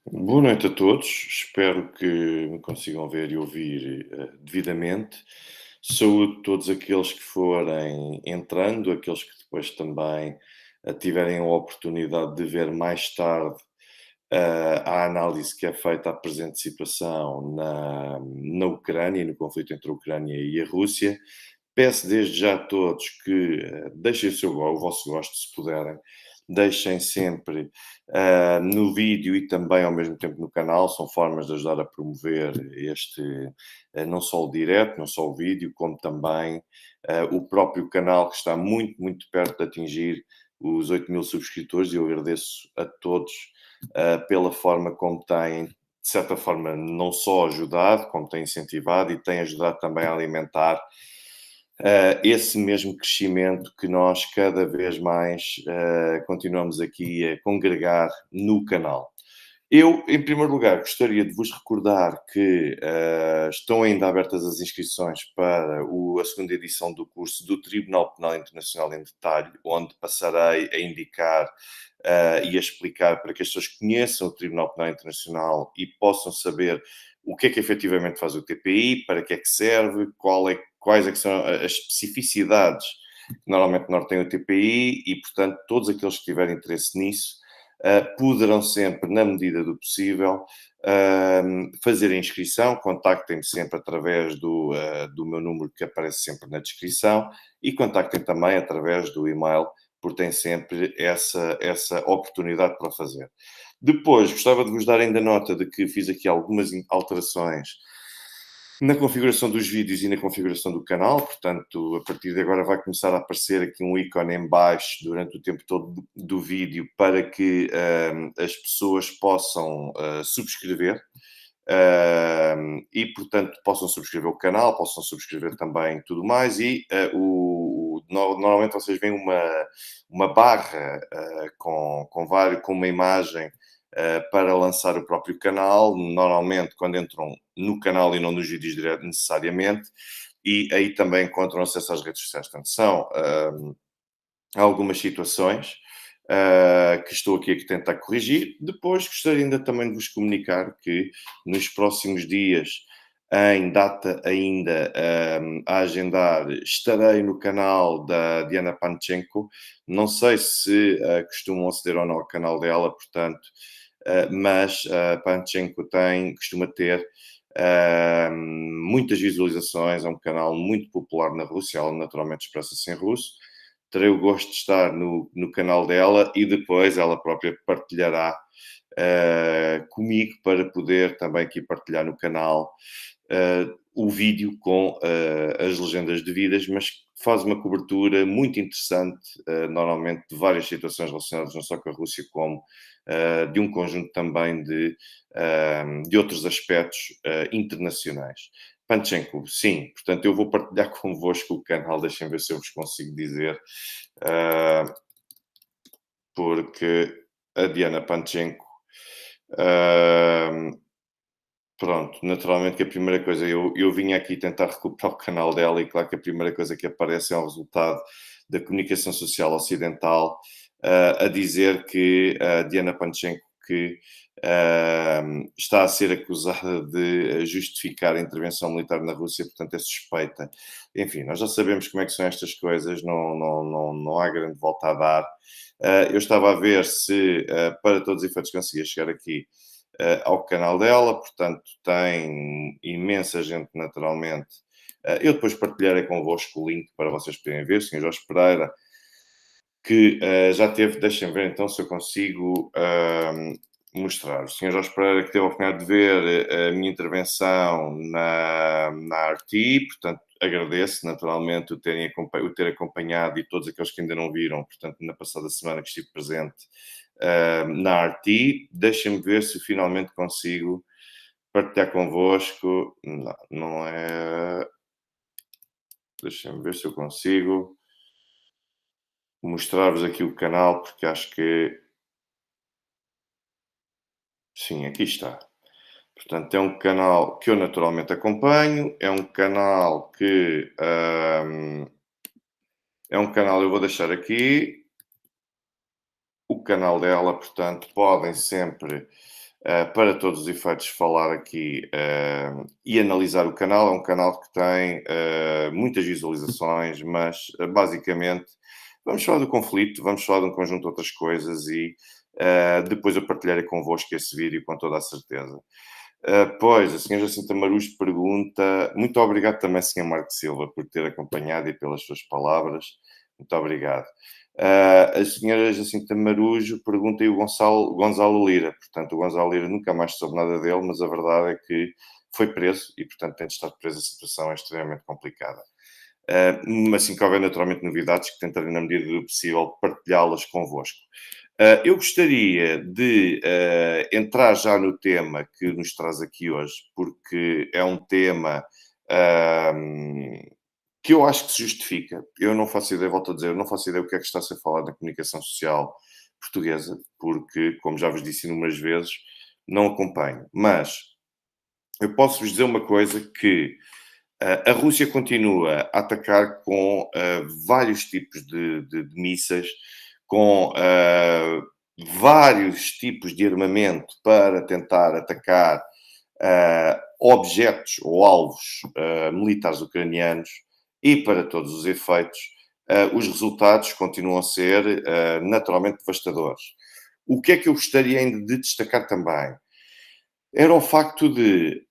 Boa noite a todos, espero que me consigam ver e ouvir devidamente. Saúdo todos aqueles que forem entrando, aqueles que depois também tiverem a oportunidade de ver mais tarde a análise que é feita à presente situação na Ucrânia, no conflito entre a Ucrânia e a Rússia. Peço desde já a todos que deixem o vosso gosto, se puderem. Deixem sempre no vídeo e também ao mesmo tempo no canal, são formas de ajudar a promover não só o direto, não só o vídeo, como também o próprio canal que está muito, muito perto de atingir os 8.000 subscritores e eu agradeço a todos pela forma como têm, de certa forma, não só ajudado, como têm incentivado e têm ajudado também a alimentar esse mesmo crescimento que nós cada vez mais continuamos aqui a congregar no canal. Eu, em primeiro lugar, gostaria de vos recordar que estão ainda abertas as inscrições para a segunda edição do curso do Tribunal Penal Internacional em Detalhe, onde passarei a indicar e a explicar para que as pessoas conheçam o Tribunal Penal Internacional e possam saber o que é que efetivamente faz o TPI, para que é que serve, quais é que são as especificidades que normalmente norteiam o TPI e, portanto, todos aqueles que tiverem interesse nisso poderão sempre, na medida do possível, fazer a inscrição. Contactem-me sempre através do meu número que aparece sempre na descrição e contactem também através do e-mail, porque têm sempre essa oportunidade para o fazer. Depois, gostava de vos dar ainda nota de que fiz aqui algumas alterações na configuração dos vídeos e na configuração do canal, portanto, a partir de agora vai começar a aparecer aqui um ícone em baixo durante o tempo todo do vídeo para que as pessoas possam subscrever e, portanto, possam subscrever o canal, possam subscrever também tudo mais e normalmente vocês veem uma barra com uma imagem para lançar o próprio canal, normalmente quando entram no canal e não nos vídeos direto necessariamente, e aí também encontram acesso às redes sociais. Portanto, são algumas situações que estou aqui a tentar corrigir. Depois gostaria ainda também de vos comunicar que nos próximos dias, em data ainda a agendar, estarei no canal da Diana Panchenko. Não sei se costumam aceder ou não ao canal dela, portanto, mas a Panchenko costuma ter muitas visualizações, é um canal muito popular na Rússia, ela naturalmente expressa-se em russo. Terei o gosto de estar no canal dela e depois ela própria partilhará comigo para poder também aqui partilhar no canal o vídeo com as legendas devidas, mas faz uma cobertura muito interessante, normalmente de várias situações relacionadas não só com a Rússia, como de um conjunto também de outros aspectos internacionais. Panchenko, sim, portanto eu vou partilhar convosco o canal, deixem ver se eu vos consigo dizer, uh, porque a Diana Panchenko, uh, pronto, naturalmente que a primeira coisa, eu vim aqui tentar recuperar o canal dela e claro que a primeira coisa que aparece é um resultado da comunicação social ocidental a dizer que a Diana Panchenko que está a ser acusada de justificar a intervenção militar na Rússia, portanto é suspeita. Enfim, nós já sabemos como é que são estas coisas, não há grande volta a dar. Eu estava a ver se, para todos os efeitos, conseguia chegar aqui ao canal dela, portanto, tem imensa gente, naturalmente. Eu depois partilharei convosco o link para vocês poderem ver, Sr. Jorge Pereira, que já teve, deixem ver então se eu consigo mostrar. O Sr. Jorge Pereira que teve a oportunidade de ver a minha intervenção na RT, portanto, agradeço naturalmente o ter acompanhado e todos aqueles que ainda não viram, portanto, na passada semana que estive presente na RT. Deixem-me ver se finalmente consigo partilhar convosco. Não, não é. Deixem-me ver se eu consigo mostrar-vos aqui o canal, porque acho que sim, aqui está. Portanto, é um canal que eu naturalmente acompanho, é um canal que eu vou deixar aqui o canal dela, portanto, podem sempre. para todos os efeitos, falar aqui e analisar o canal. É um canal que tem muitas visualizações, mas basicamente vamos falar do conflito, vamos falar de um conjunto de outras coisas e depois eu partilharei convosco esse vídeo com toda a certeza. Pois, a senhora Jacinta Marujo pergunta. Muito obrigado também, senhor Marco Silva, por ter acompanhado e pelas suas palavras. Muito obrigado. A senhora Jacinta Marujo pergunta e o Gonçalo Lira. Portanto, o Gonçalo Lira nunca mais soube nada dele, mas a verdade é que foi preso e, portanto, tem de estar preso. A situação é extremamente complicada. Assim que houver naturalmente novidades, que tentarei, na medida do possível, partilhá-las convosco. Eu gostaria de entrar já no tema que nos traz aqui hoje, porque é um tema que eu acho que se justifica. Eu não faço ideia, volto a dizer, eu não faço ideia o que é que está a ser falado na comunicação social portuguesa, porque, como já vos disse inúmeras vezes, não acompanho. Mas eu posso vos dizer uma coisa que a Rússia continua a atacar com vários tipos de mísseis, com vários tipos de armamento para tentar atacar objetos ou alvos militares ucranianos e, para todos os efeitos, os resultados continuam a ser naturalmente devastadores. O que é que eu gostaria ainda de destacar também? Era o facto de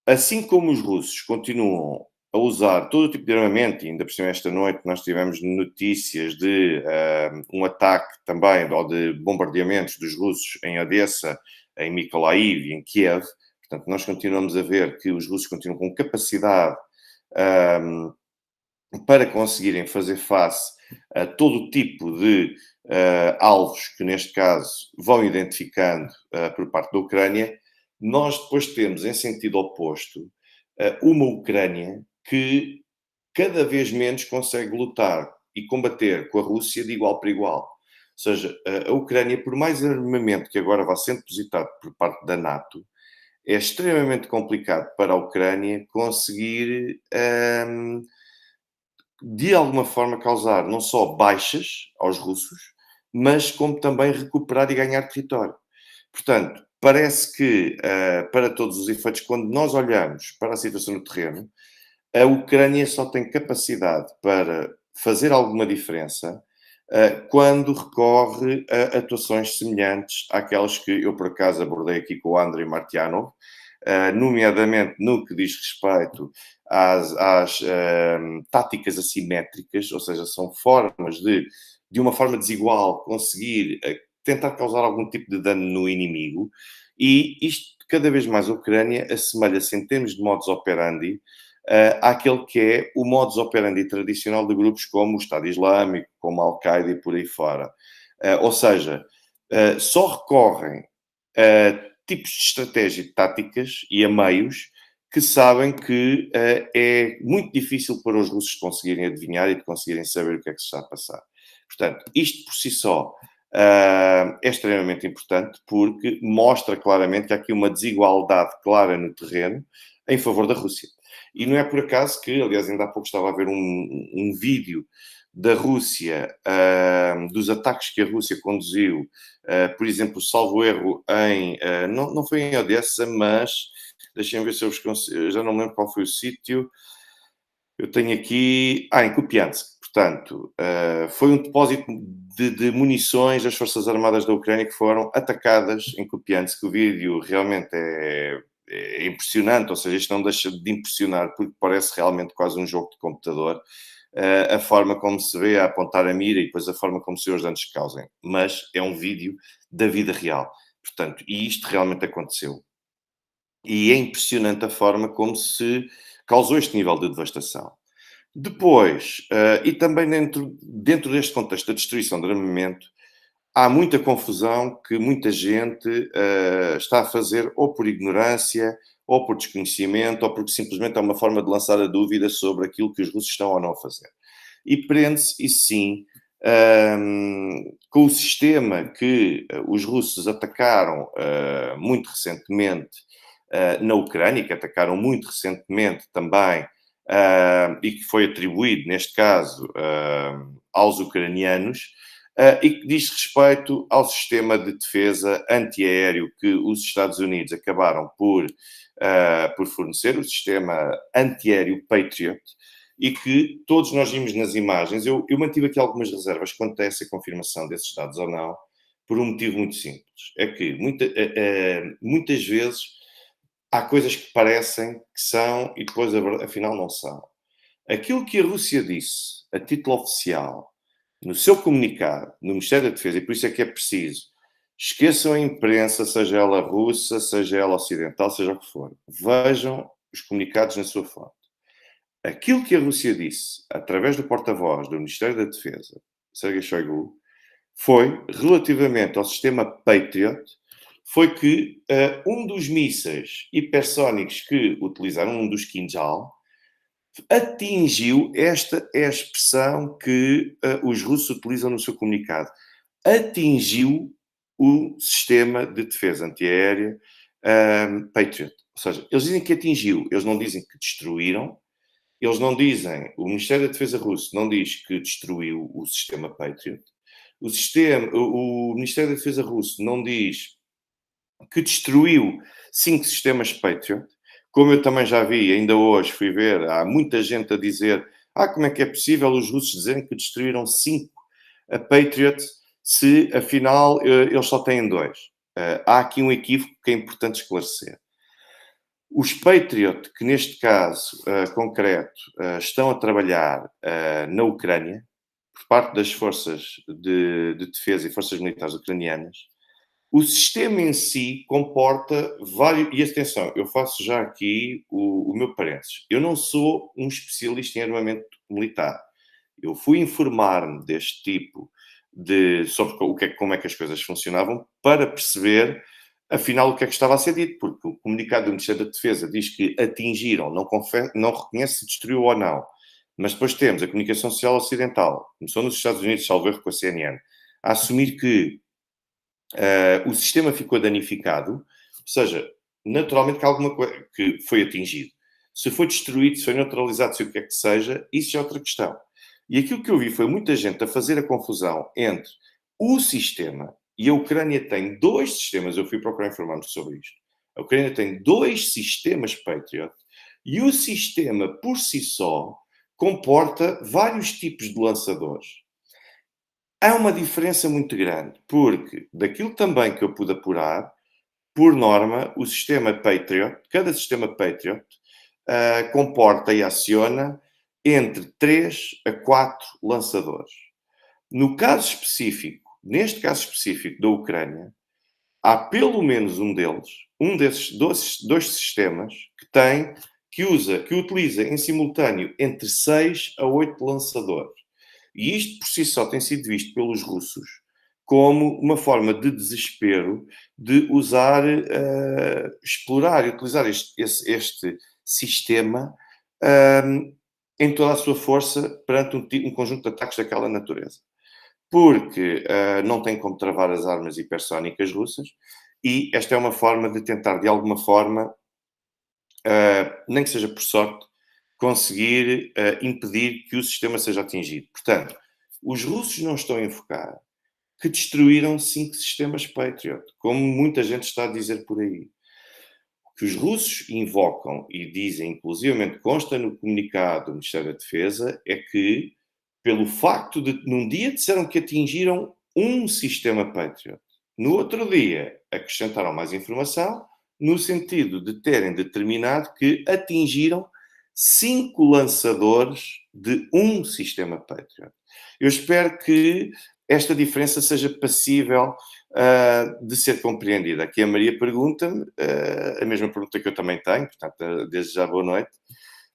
assim como os russos continuam a usar todo o tipo de armamento, e ainda por cima esta noite nós tivemos notícias de um ataque também, ou de bombardeamentos dos russos em Odessa, em Mykolaiv e em Kiev. Portanto, nós continuamos a ver que os russos continuam com capacidade para conseguirem fazer face a todo o tipo de alvos que, neste caso, vão identificando por parte da Ucrânia. Nós depois temos, em sentido oposto, uma Ucrânia que cada vez menos consegue lutar e combater com a Rússia de igual para igual. Ou seja, a Ucrânia, por mais armamento que agora vá sendo depositado por parte da NATO, é extremamente complicado para a Ucrânia conseguir, de alguma forma, causar não só baixas aos russos, mas como também recuperar e ganhar território. Portanto, parece que, para todos os efeitos, quando nós olhamos para a situação no terreno, a Ucrânia só tem capacidade para fazer alguma diferença quando recorre a atuações semelhantes àquelas que eu, por acaso, abordei aqui com o Andrei Martianov, nomeadamente no que diz respeito às táticas assimétricas, ou seja, são formas de uma forma desigual, conseguir tentar causar algum tipo de dano no inimigo, e isto, cada vez mais, a Ucrânia assemelha-se, em termos de modus operandi, àquele que é o modus operandi tradicional de grupos como o Estado Islâmico, como a Al-Qaeda e por aí fora. Ou seja, só recorrem a tipos de estratégia e táticas e a meios que sabem que é muito difícil para os russos conseguirem adivinhar e de conseguirem saber o que é que se está a passar. Portanto, isto por si só é extremamente importante porque mostra claramente que há aqui uma desigualdade clara no terreno em favor da Rússia. E não é por acaso que, aliás, ainda há pouco estava a ver um vídeo da Rússia, dos ataques que a Rússia conduziu, por exemplo, salvo erro, não foi em Odessa, mas deixem-me ver se eu vos consigo, já não me lembro qual foi o sítio. Eu tenho aqui, em Kupiansk. Portanto, foi um depósito de munições das Forças Armadas da Ucrânia que foram atacadas em Kupiansk. O vídeo realmente é impressionante, ou seja, isto não deixa de impressionar, porque parece realmente quase um jogo de computador, a forma como se vê a apontar a mira e depois a forma como se vê os danos que causem. Mas é um vídeo da vida real. Portanto, e isto realmente aconteceu. E é impressionante a forma como se causou este nível de devastação. Depois, e também dentro deste contexto da destruição de armamento, há muita confusão que muita gente está a fazer ou por ignorância, ou por desconhecimento, ou porque simplesmente é uma forma de lançar a dúvida sobre aquilo que os russos estão ou não a fazer. E prende-se, isso sim, com o sistema que os russos atacaram muito recentemente na Ucrânia, que atacaram muito recentemente também, e que foi atribuído, neste caso, aos ucranianos, e que diz respeito ao sistema de defesa antiaéreo que os Estados Unidos acabaram por fornecer, o sistema antiaéreo Patriot, e que todos nós vimos nas imagens. Eu mantive aqui algumas reservas quanto a essa confirmação desses dados ou não, por um motivo muito simples. É que muitas vezes há coisas que parecem que são e depois, afinal, não são. Aquilo que a Rússia disse, a título oficial, no seu comunicado, no Ministério da Defesa, e por isso é que é preciso, esqueçam a imprensa, seja ela russa, seja ela ocidental, seja o que for. Vejam os comunicados na sua fonte. Aquilo que a Rússia disse, através do porta-voz do Ministério da Defesa, Sergei Shoigu, foi, relativamente ao sistema Patriot, foi que um dos mísseis hipersónicos que utilizaram, um dos Kinjal, atingiu, esta é a expressão que os russos utilizam no seu comunicado, atingiu o sistema de defesa antiaérea Patriot. Ou seja, eles dizem que atingiu, eles não dizem que destruíram, eles não dizem, o Ministério da Defesa russo não diz que destruiu o sistema Patriot, o Ministério da Defesa russo não diz que destruiu 5 sistemas Patriot, como eu também já vi, ainda hoje fui ver, há muita gente a dizer como é que é possível os russos dizerem que destruíram 5 Patriot se, afinal, eles só têm 2. Há aqui um equívoco que é importante esclarecer. Os Patriot, que neste caso concreto estão a trabalhar na Ucrânia, por parte das forças de defesa e forças militares ucranianas, o sistema em si comporta vários... E atenção, eu faço já aqui o meu parênteses. Eu não sou um especialista em armamento militar. Eu fui informar-me deste tipo sobre como é que as coisas funcionavam para perceber, afinal, o que é que estava a ser dito. Porque o comunicado do Ministério da Defesa diz que atingiram, não reconhece se destruiu ou não. Mas depois temos a comunicação social ocidental, começou nos Estados Unidos, salvo erro com a CNN, a assumir que o sistema ficou danificado, ou seja, naturalmente que alguma coisa que foi atingido. Se foi destruído, se foi neutralizado, se o que é que seja, isso é outra questão. E aquilo que eu vi foi muita gente a fazer a confusão entre o sistema, e a Ucrânia tem 2 sistemas, eu fui procurar informar-me sobre isto. A Ucrânia tem 2 sistemas Patriot, e o sistema, por si só, comporta vários tipos de lançadores. Há uma diferença muito grande, porque daquilo também que eu pude apurar, por norma, o sistema Patriot, cada sistema Patriot, comporta e aciona entre 3 a 4 lançadores. No caso específico, neste caso específico da Ucrânia, há pelo menos um desses 2 sistemas que utiliza em simultâneo entre 6 a 8 lançadores. E isto por si só tem sido visto pelos russos como uma forma de desespero de usar, explorar e utilizar este sistema em toda a sua força perante um conjunto de ataques daquela natureza. Porque não tem como travar as armas hipersónicas russas e esta é uma forma de tentar, de alguma forma, nem que seja por sorte, conseguir impedir que o sistema seja atingido. Portanto, os russos não estão a enfocar que destruíram 5 sistemas Patriot, como muita gente está a dizer por aí. O que os russos invocam e dizem, inclusivamente consta no comunicado do Ministério da Defesa, é que, pelo facto de, num dia disseram que atingiram um sistema Patriot, no outro dia acrescentaram mais informação, no sentido de terem determinado que atingiram 5 lançadores de um sistema Patriot. Eu espero que esta diferença seja passível de ser compreendida. Aqui a Maria pergunta-me, a mesma pergunta que eu também tenho, portanto, desde já boa noite,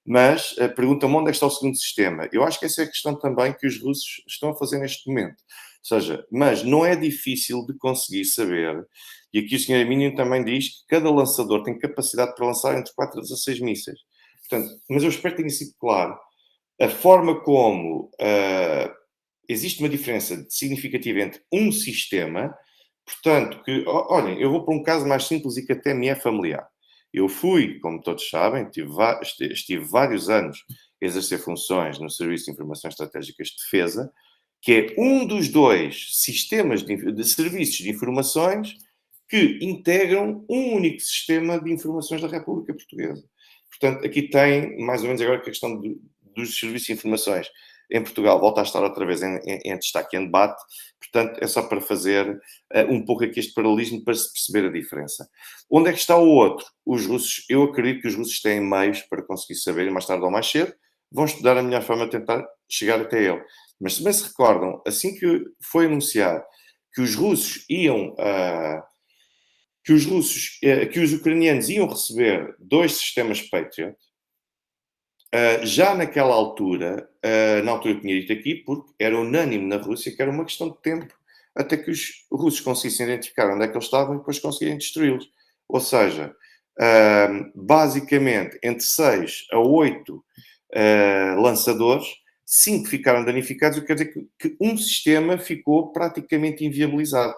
mas pergunta-me onde é que está o segundo sistema. Eu acho que essa é a questão também que os russos estão a fazer neste momento. Ou seja, mas não é difícil de conseguir saber, e aqui o Sr. Emílio também diz que cada lançador tem capacidade para lançar entre 4 a 16 mísseis. Portanto, mas eu espero que tenha sido claro. A forma como existe uma diferença significativa entre um sistema, portanto, que, olhem, eu vou para um caso mais simples e que até me é familiar. Eu fui, como todos sabem, estive vários anos a exercer funções no Serviço de Informações Estratégicas de Defesa que é um dos dois sistemas de serviços de informações que integram um único sistema de informações da República Portuguesa. Portanto, aqui tem, mais ou menos agora, que a questão dos serviços de informações em Portugal volta a estar outra vez em destaque, em debate. Portanto, é só para fazer um pouco aqui este paralelismo para se perceber a diferença. Onde é que está o outro? Os russos, eu acredito que os russos têm meios para conseguir saber, mais tarde ou mais cedo, vão estudar a melhor forma de tentar chegar até ele. Mas se bem se recordam, assim que foi anunciado que os russos iam que os ucranianos iam receber dois sistemas Patriot, já naquela altura, na altura eu tinha dito aqui, porque era unânime na Rússia que era uma questão de tempo até que os russos conseguissem identificar onde é que eles estavam e depois conseguirem destruí-los. Ou seja, basicamente, entre 6 a 8 lançadores, 5 ficaram danificados, o que quer dizer que um sistema ficou praticamente inviabilizado.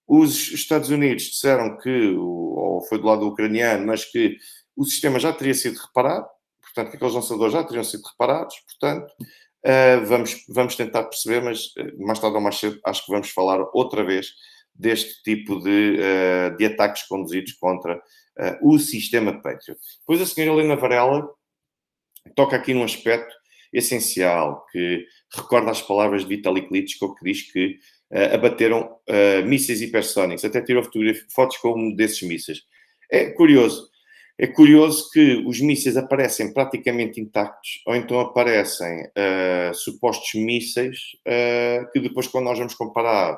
Os Estados Unidos disseram que, ou foi do lado ucraniano, mas que o sistema já teria sido reparado, portanto, que aqueles lançadores já teriam sido reparados, portanto, vamos tentar perceber, mas mais tarde ou mais cedo acho que vamos falar outra vez deste tipo de ataques conduzidos contra o sistema Patriot. Depois a senhora Helena Varela toca aqui num aspecto essencial que recorda as palavras de Vitaly Klitschko, que diz que abateram mísseis hipersónicos, até tirou fotos com um desses mísseis. É curioso. É curioso que os mísseis aparecem praticamente intactos, ou então aparecem supostos mísseis que depois, quando nós vamos comparar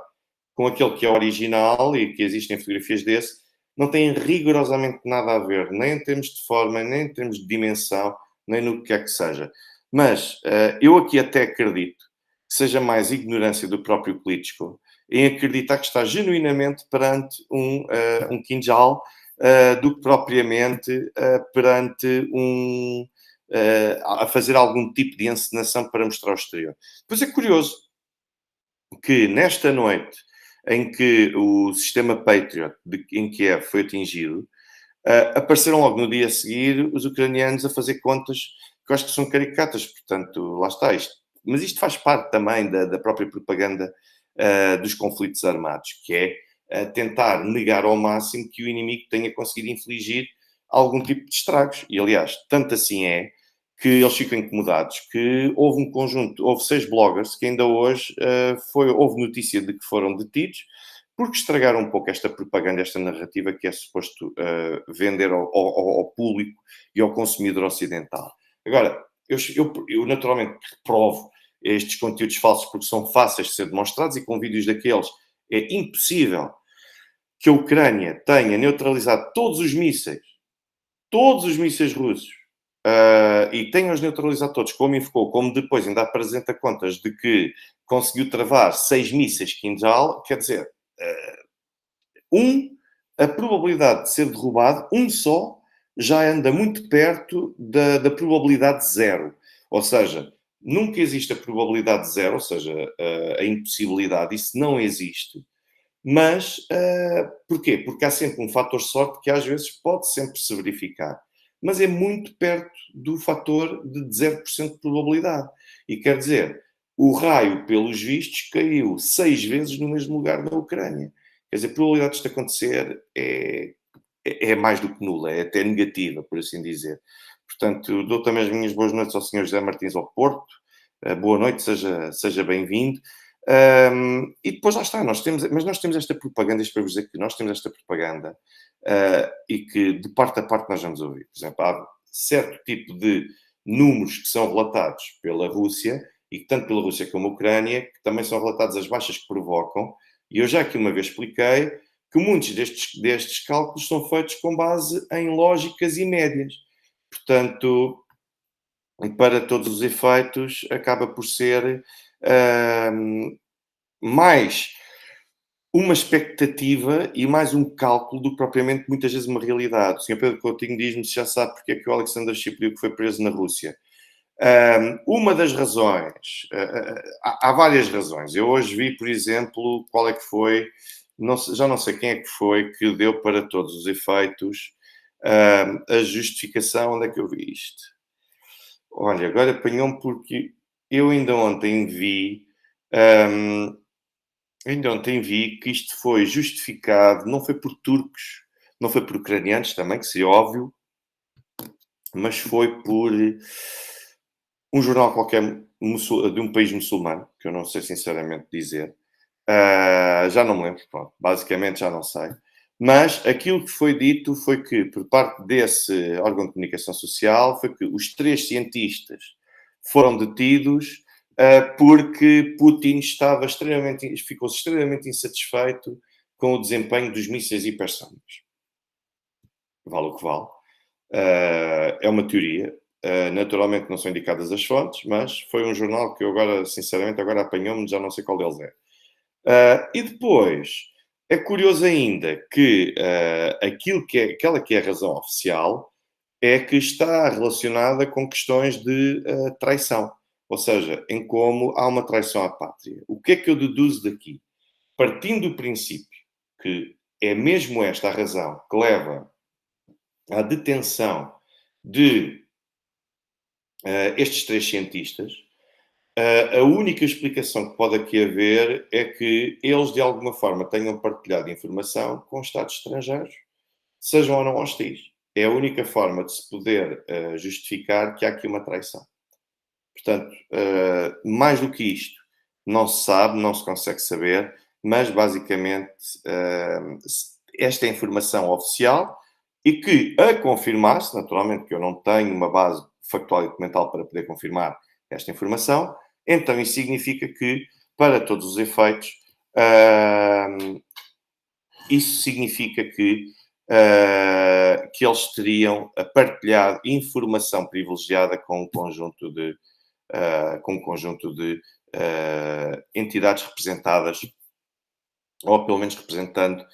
com aquele que é original e que existem fotografias desse, não têm rigorosamente nada a ver, nem em termos de forma, nem em termos de dimensão, nem no que quer que seja. Mas eu aqui até acredito que seja mais ignorância do próprio Klitschko em acreditar que está genuinamente perante um Kinjal do que propriamente perante a fazer algum tipo de encenação para mostrar ao exterior. Pois é curioso que nesta noite em que o sistema Patriot em Kiev foi atingido, apareceram logo no dia a seguir os ucranianos a fazer contas que eu acho que são caricatas, portanto, lá está isto. Mas isto faz parte também da própria propaganda dos conflitos armados, que é tentar negar ao máximo que o inimigo tenha conseguido infligir algum tipo de estragos. E, aliás, tanto assim é que eles ficam incomodados que houve um conjunto, houve 6 bloggers que ainda hoje houve notícia de que foram detidos porque estragaram um pouco esta propaganda, esta narrativa que é suposto vender ao público e ao consumidor ocidental. Agora, eu naturalmente reprovo estes conteúdos falsos porque são fáceis de ser demonstrados e com vídeos daqueles é impossível que a Ucrânia tenha neutralizado todos os mísseis russos, e tenha-os neutralizado todos, como invocou, como depois ainda apresenta contas de que conseguiu travar 6 mísseis Kinjal, quer dizer, a probabilidade de ser derrubado, um só, já anda muito perto da probabilidade zero. Ou seja, nunca existe a probabilidade zero, ou seja, a impossibilidade, isso não existe. Mas porquê? Porque há sempre um fator sorte que às vezes pode sempre se verificar. Mas é muito perto do fator de 0% de probabilidade. E quer dizer, o raio, pelos vistos, caiu 6 vezes no mesmo lugar na Ucrânia. Quer dizer, a probabilidade disto acontecer é mais do que nula, é até negativa, por assim dizer. Portanto, dou também as minhas boas noites ao Sr. José Martins ao Porto. Boa noite, seja bem-vindo. E depois lá está, mas nós temos esta propaganda, isto para vos dizer que nós temos esta propaganda e que de parte a parte nós vamos ouvir. Por exemplo, há certo tipo de números que são relatados pela Rússia, e tanto pela Rússia como a Ucrânia, que também são relatados as baixas que provocam, e eu já aqui uma vez expliquei que muitos destes cálculos são feitos com base em lógicas e médias. Portanto, para todos os efeitos, acaba por ser mais uma expectativa e mais um cálculo do que propriamente muitas vezes uma realidade. O Sr. Pedro Coutinho diz-me se já sabe porque é que o Alexander Chipriuk foi preso na Rússia. Uma das razões, há várias razões. Eu hoje vi, por exemplo, qual é que foi, já não sei quem é que foi, que deu para todos os efeitos a justificação. Onde é que eu vi isto? Olha, agora apanhou-me porque eu ainda ontem vi Hum, Ainda ontem vi que isto foi justificado, não foi por turcos, não foi por ucranianos também, que seria óbvio, mas foi por um jornal qualquer de um país muçulmano, que eu não sei sinceramente dizer. Já não me lembro, pronto, basicamente já não sei. Mas aquilo que foi dito foi que, por parte desse órgão de comunicação social, foi que os 3 cientistas foram detidos porque Putin ficou extremamente insatisfeito com o desempenho dos mísseis hipersónicos. Vale o que vale. É uma teoria. Naturalmente não são indicadas as fontes, mas foi um jornal que eu agora, sinceramente, agora apanhou-me, já não sei qual deles é. E depois, é curioso ainda que aquela que é a razão oficial é que está relacionada com questões de traição. Ou seja, em como há uma traição à pátria. O que é que eu deduzo daqui? Partindo do princípio que é mesmo esta a razão que leva à detenção de estes 3 cientistas, a única explicação que pode aqui haver é que eles, de alguma forma, tenham partilhado informação com Estados estrangeiros, sejam ou não hostis. É a única forma de se poder justificar que há aqui uma traição. Portanto, mais do que isto, não se sabe, não se consegue saber, mas basicamente esta é a informação oficial e que, a confirmar-se, naturalmente que eu não tenho uma base factual e documental para poder confirmar esta informação, então isso significa que, para todos os efeitos, isso significa que eles teriam partilhado informação privilegiada com um conjunto de entidades representadas, ou pelo menos representando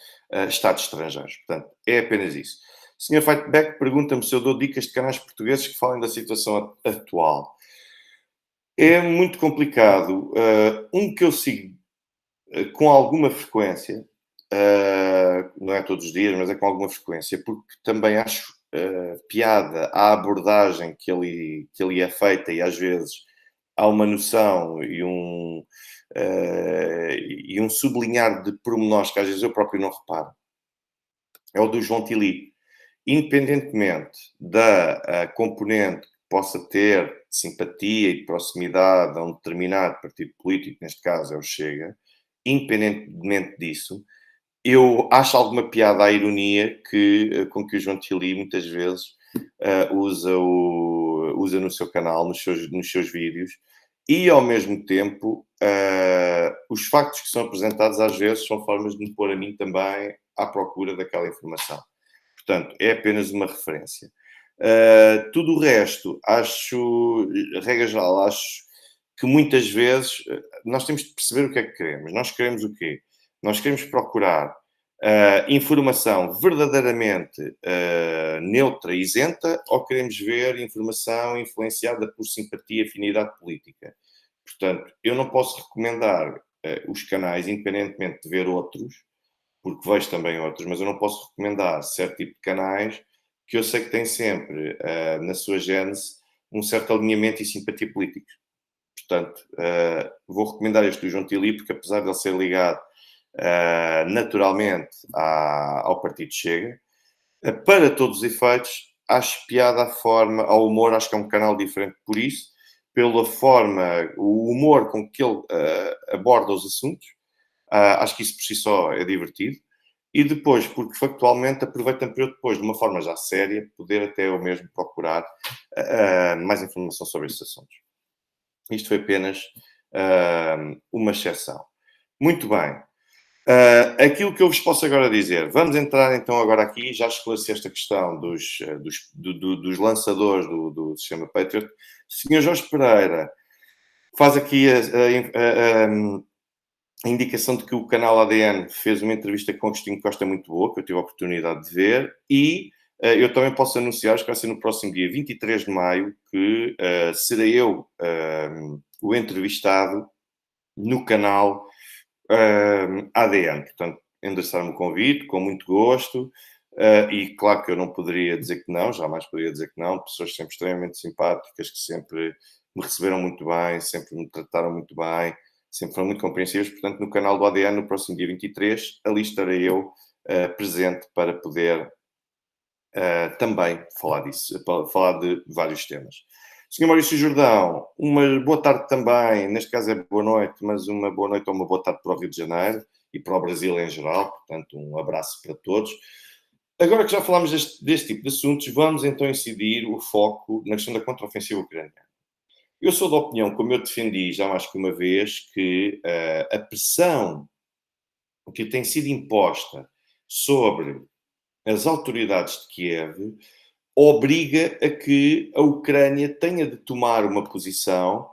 Estados estrangeiros. Portanto, é apenas isso. O Sr. Feitbeck pergunta-me se eu dou dicas de canais portugueses que falem da situação atual. É muito complicado. Um que eu sigo com alguma frequência, não é todos os dias, mas é com alguma frequência, porque também acho piada a abordagem que ali é feita e às vezes há uma noção e um sublinhar de pormenores que às vezes eu próprio não reparo. É o do João Tili. Independentemente da componente que possa ter de simpatia e de proximidade a um determinado partido político, neste caso é o Chega, independentemente disso, eu acho alguma piada à ironia com que o João Tili muitas vezes usa no seu canal, nos seus vídeos, e ao mesmo tempo os factos que são apresentados às vezes são formas de me pôr a mim também à procura daquela informação. Portanto, é apenas uma referência. Tudo o resto, regra geral, acho que muitas vezes nós temos de perceber o que é que queremos. Nós queremos o quê? Nós queremos procurar informação verdadeiramente neutra e isenta ou queremos ver informação influenciada por simpatia e afinidade política? Portanto, eu não posso recomendar os canais, independentemente de ver outros, porque vejo também outros, mas eu não posso recomendar certo tipo de canais que eu sei que têm sempre, na sua gênese, um certo alinhamento e simpatia políticos. Portanto, vou recomendar este do João Tili, porque apesar de ele ser ligado naturalmente ao Partido Chega, para todos os efeitos, acho piada a forma, ao humor, acho que é um canal diferente por isso, pela forma, o humor com que ele aborda os assuntos, acho que isso por si só é divertido. E depois, porque factualmente aproveitam para eu depois, de uma forma já séria, poder até eu mesmo procurar mais informação sobre estes assuntos. Isto foi apenas uma exceção. Muito bem. Aquilo que eu vos posso agora dizer, vamos entrar então agora aqui, já esclareci esta questão dos lançadores do sistema Patriot. O Sr. Jorge Pereira faz aqui a indicação de que o canal ADN fez uma entrevista com o Agostinho Costa muito boa, que eu tive a oportunidade de ver, e eu também posso anunciar, que vai ser no próximo dia 23 de maio, que serei eu o entrevistado no canal ADN. Portanto, endereçar-me o convite, com muito gosto, e claro que eu não poderia dizer que não, jamais poderia dizer que não, pessoas sempre extremamente simpáticas, que sempre me receberam muito bem, sempre me trataram muito bem, sempre foram muito compreensivos. Portanto, no canal do ADN, no próximo dia 23, ali estarei eu presente para poder também falar disso, para falar de vários temas. Senhor Maurício Jordão, uma boa tarde também, neste caso é boa noite, mas uma boa noite ou uma boa tarde para o Rio de Janeiro e para o Brasil em geral, portanto, um abraço para todos. Agora que já falámos deste tipo de assuntos, vamos então incidir o foco na questão da contraofensiva ucraniana. Eu sou da opinião, como eu defendi já mais que uma vez, que a pressão que tem sido imposta sobre as autoridades de Kiev obriga a que a Ucrânia tenha de tomar uma posição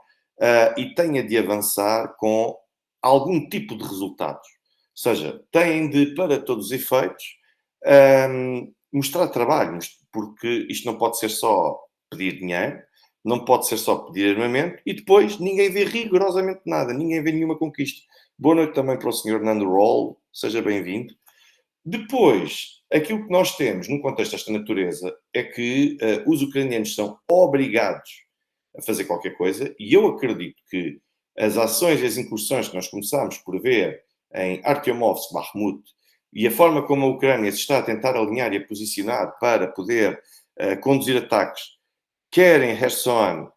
e tenha de avançar com algum tipo de resultados. Ou seja, têm de, para todos os efeitos, mostrar trabalho, porque isto não pode ser só pedir dinheiro, não pode ser só pedir armamento e depois ninguém vê rigorosamente nada, ninguém vê nenhuma conquista. Boa noite também para o Sr. Nando Roll, seja bem-vindo. Depois, aquilo que nós temos num contexto desta natureza é que os ucranianos são obrigados a fazer qualquer coisa e eu acredito que as ações e as incursões que nós começámos por ver em Artyomovsk, Bakhmut e a forma como a Ucrânia se está a tentar alinhar e a posicionar para poder conduzir ataques, quer em Kherson,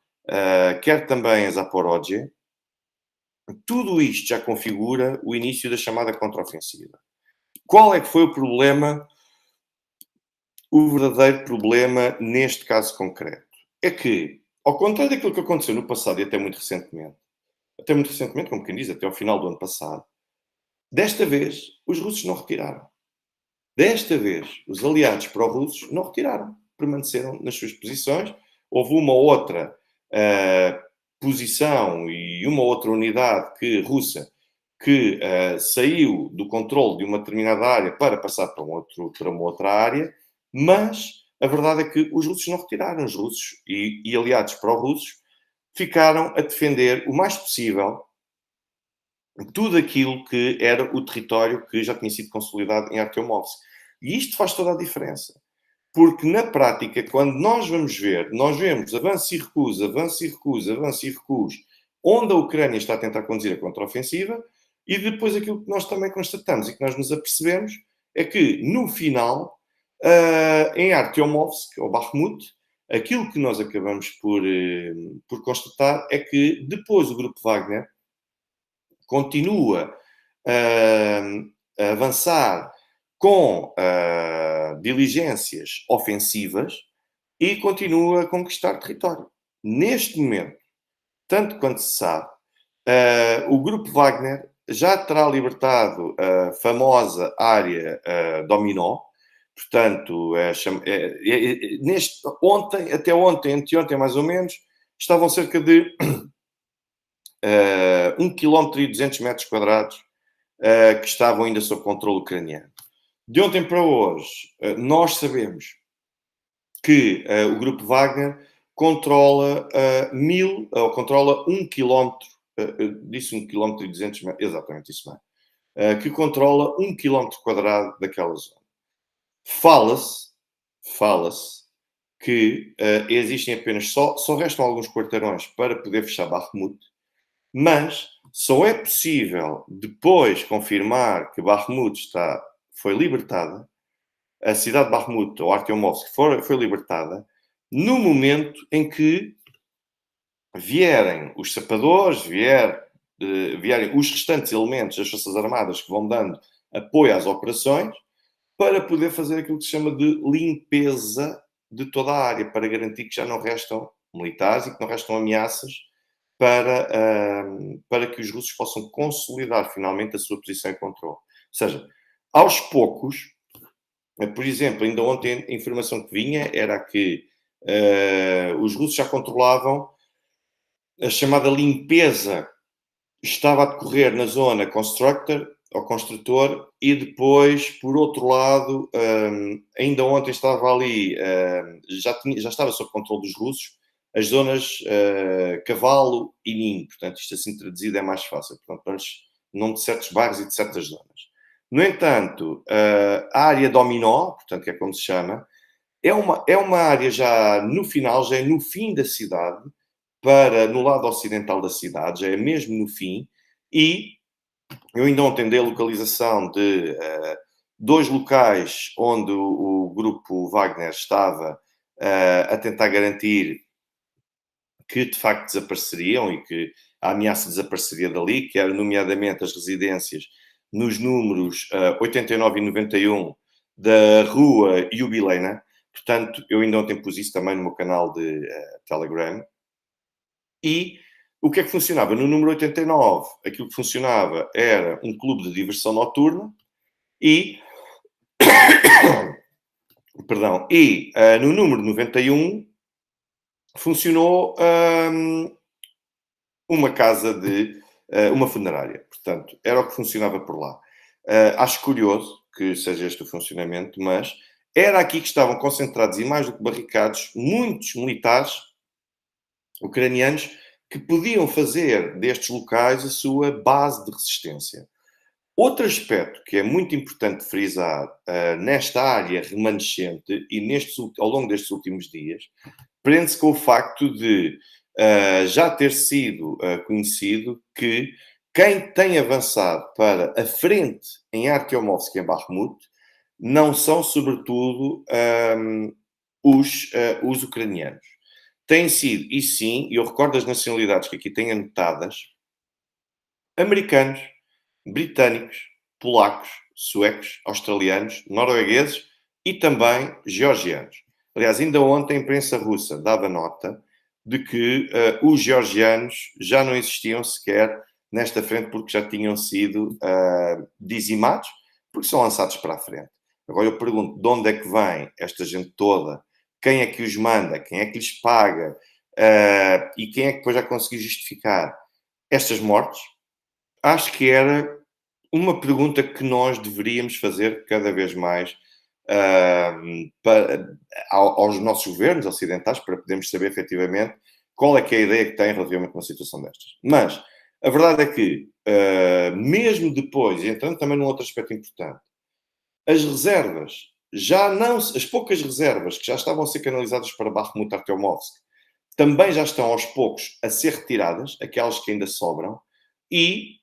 quer também em Zaporozhye, tudo isto já configura o início da chamada contraofensiva. Qual é que foi o problema, o verdadeiro problema neste caso concreto? É que, ao contrário daquilo que aconteceu no passado e até muito recentemente, como quem diz, até ao final do ano passado, desta vez os russos não retiraram. Desta vez, os aliados pró-russos não retiraram. Permaneceram nas suas posições. Houve uma outra posição e uma outra unidade russa que saiu do controle de uma determinada área para passar para uma outra área, mas a verdade é que os russos não retiraram. Os russos e aliados pró-russos ficaram a defender o mais possível tudo aquilo que era o território que já tinha sido consolidado em Artyomovsk. E isto faz toda a diferença. Porque, na prática, quando nós vamos ver, nós vemos avanço e recuo, avanço e recuo, avanço e recuo, onde a Ucrânia está a tentar conduzir a contraofensiva, e depois aquilo que nós também constatamos e que nós nos apercebemos é que, no final, em Artyomovsk, ou Bakhmut, aquilo que nós acabamos por constatar é que, depois o grupo Wagner continua a avançar com diligências ofensivas e continua a conquistar território. Neste momento, tanto quanto se sabe, o grupo Wagner já terá libertado a famosa área Dominó. Portanto, até ontem, anteontem mais ou menos, estavam cerca de 1 km e 200 metros quadrados que estavam ainda sob controle ucraniano. De ontem para hoje, nós sabemos que o grupo Wagner controla controla 1 km, disse 1 km e 200 metros, exatamente isso mesmo, que controla 1 km quadrado daquela zona. Fala-se que existem apenas só restam alguns quarteirões para poder fechar Bakhmut, mas só é possível depois confirmar que Bakhmut foi libertada, a cidade de Bakhmut, ou Artyomovsk, foi libertada, no momento em que vierem os sapadores, vierem os restantes elementos das Forças Armadas que vão dando apoio às operações, para poder fazer aquilo que se chama de limpeza de toda a área, para garantir que já não restam militares e que não restam ameaças para que os russos possam consolidar finalmente a sua posição e controle. Ou seja, aos poucos, por exemplo, ainda ontem a informação que vinha era que os russos já controlavam a chamada limpeza, estava a decorrer na zona constructor, ou construtor, e depois, por outro lado, ainda ontem estava ali, já estava sob controle dos russos, as zonas Cavalo e Ninho. Portanto, isto assim traduzido é mais fácil. Portanto, não de certos bairros e de certas zonas. No entanto, a área Dominó, portanto, que é como se chama, é uma área já no final, já é no fim da cidade, no lado ocidental da cidade, já é mesmo no fim, E eu ainda ontem dei a localização de 2 locais onde o grupo Wagner estava a tentar garantir que de facto desapareceriam e que a ameaça desapareceria dali, que era nomeadamente as residências nos números 89 e 91 da rua Jubilena. Portanto, eu ainda ontem pus isso também no meu canal de Telegram. E o que é que funcionava? No número 89, aquilo que funcionava era um clube de diversão noturna e, perdão, e no número 91 funcionou uma casa de uma funerária. Portanto, era o que funcionava por lá. Acho curioso que seja este o funcionamento, mas era aqui que estavam concentrados, e mais do que barricados, muitos militares ucranianos que podiam fazer destes locais a sua base de resistência. Outro aspecto que é muito importante frisar nesta área remanescente e ao longo destes últimos dias, prende-se com o facto de já ter sido conhecido que quem tem avançado para a frente em Artyomovsk e em Bakhmut não são, sobretudo, os ucranianos. Têm sido, e sim, e eu recordo as nacionalidades que aqui têm anotadas, americanos, britânicos, polacos, suecos, australianos, noruegueses e também georgianos. Aliás, ainda ontem a imprensa russa dava nota de que os georgianos já não existiam sequer nesta frente porque já tinham sido dizimados, porque são lançados para a frente. Agora eu pergunto, de onde é que vem esta gente toda? Quem é que os manda? Quem é que lhes paga? E quem é que depois já conseguiu justificar estas mortes? Acho que era uma pergunta que nós deveríamos fazer cada vez mais aos nossos governos ocidentais para podermos saber efetivamente qual é que é a ideia que têm relativamente a uma situação destas. Mas a verdade é que, mesmo depois, e entrando também num outro aspecto importante, as reservas, as poucas reservas que já estavam a ser canalizadas para Bakhmut Artyomovsk, também já estão aos poucos a ser retiradas, aquelas que ainda sobram, e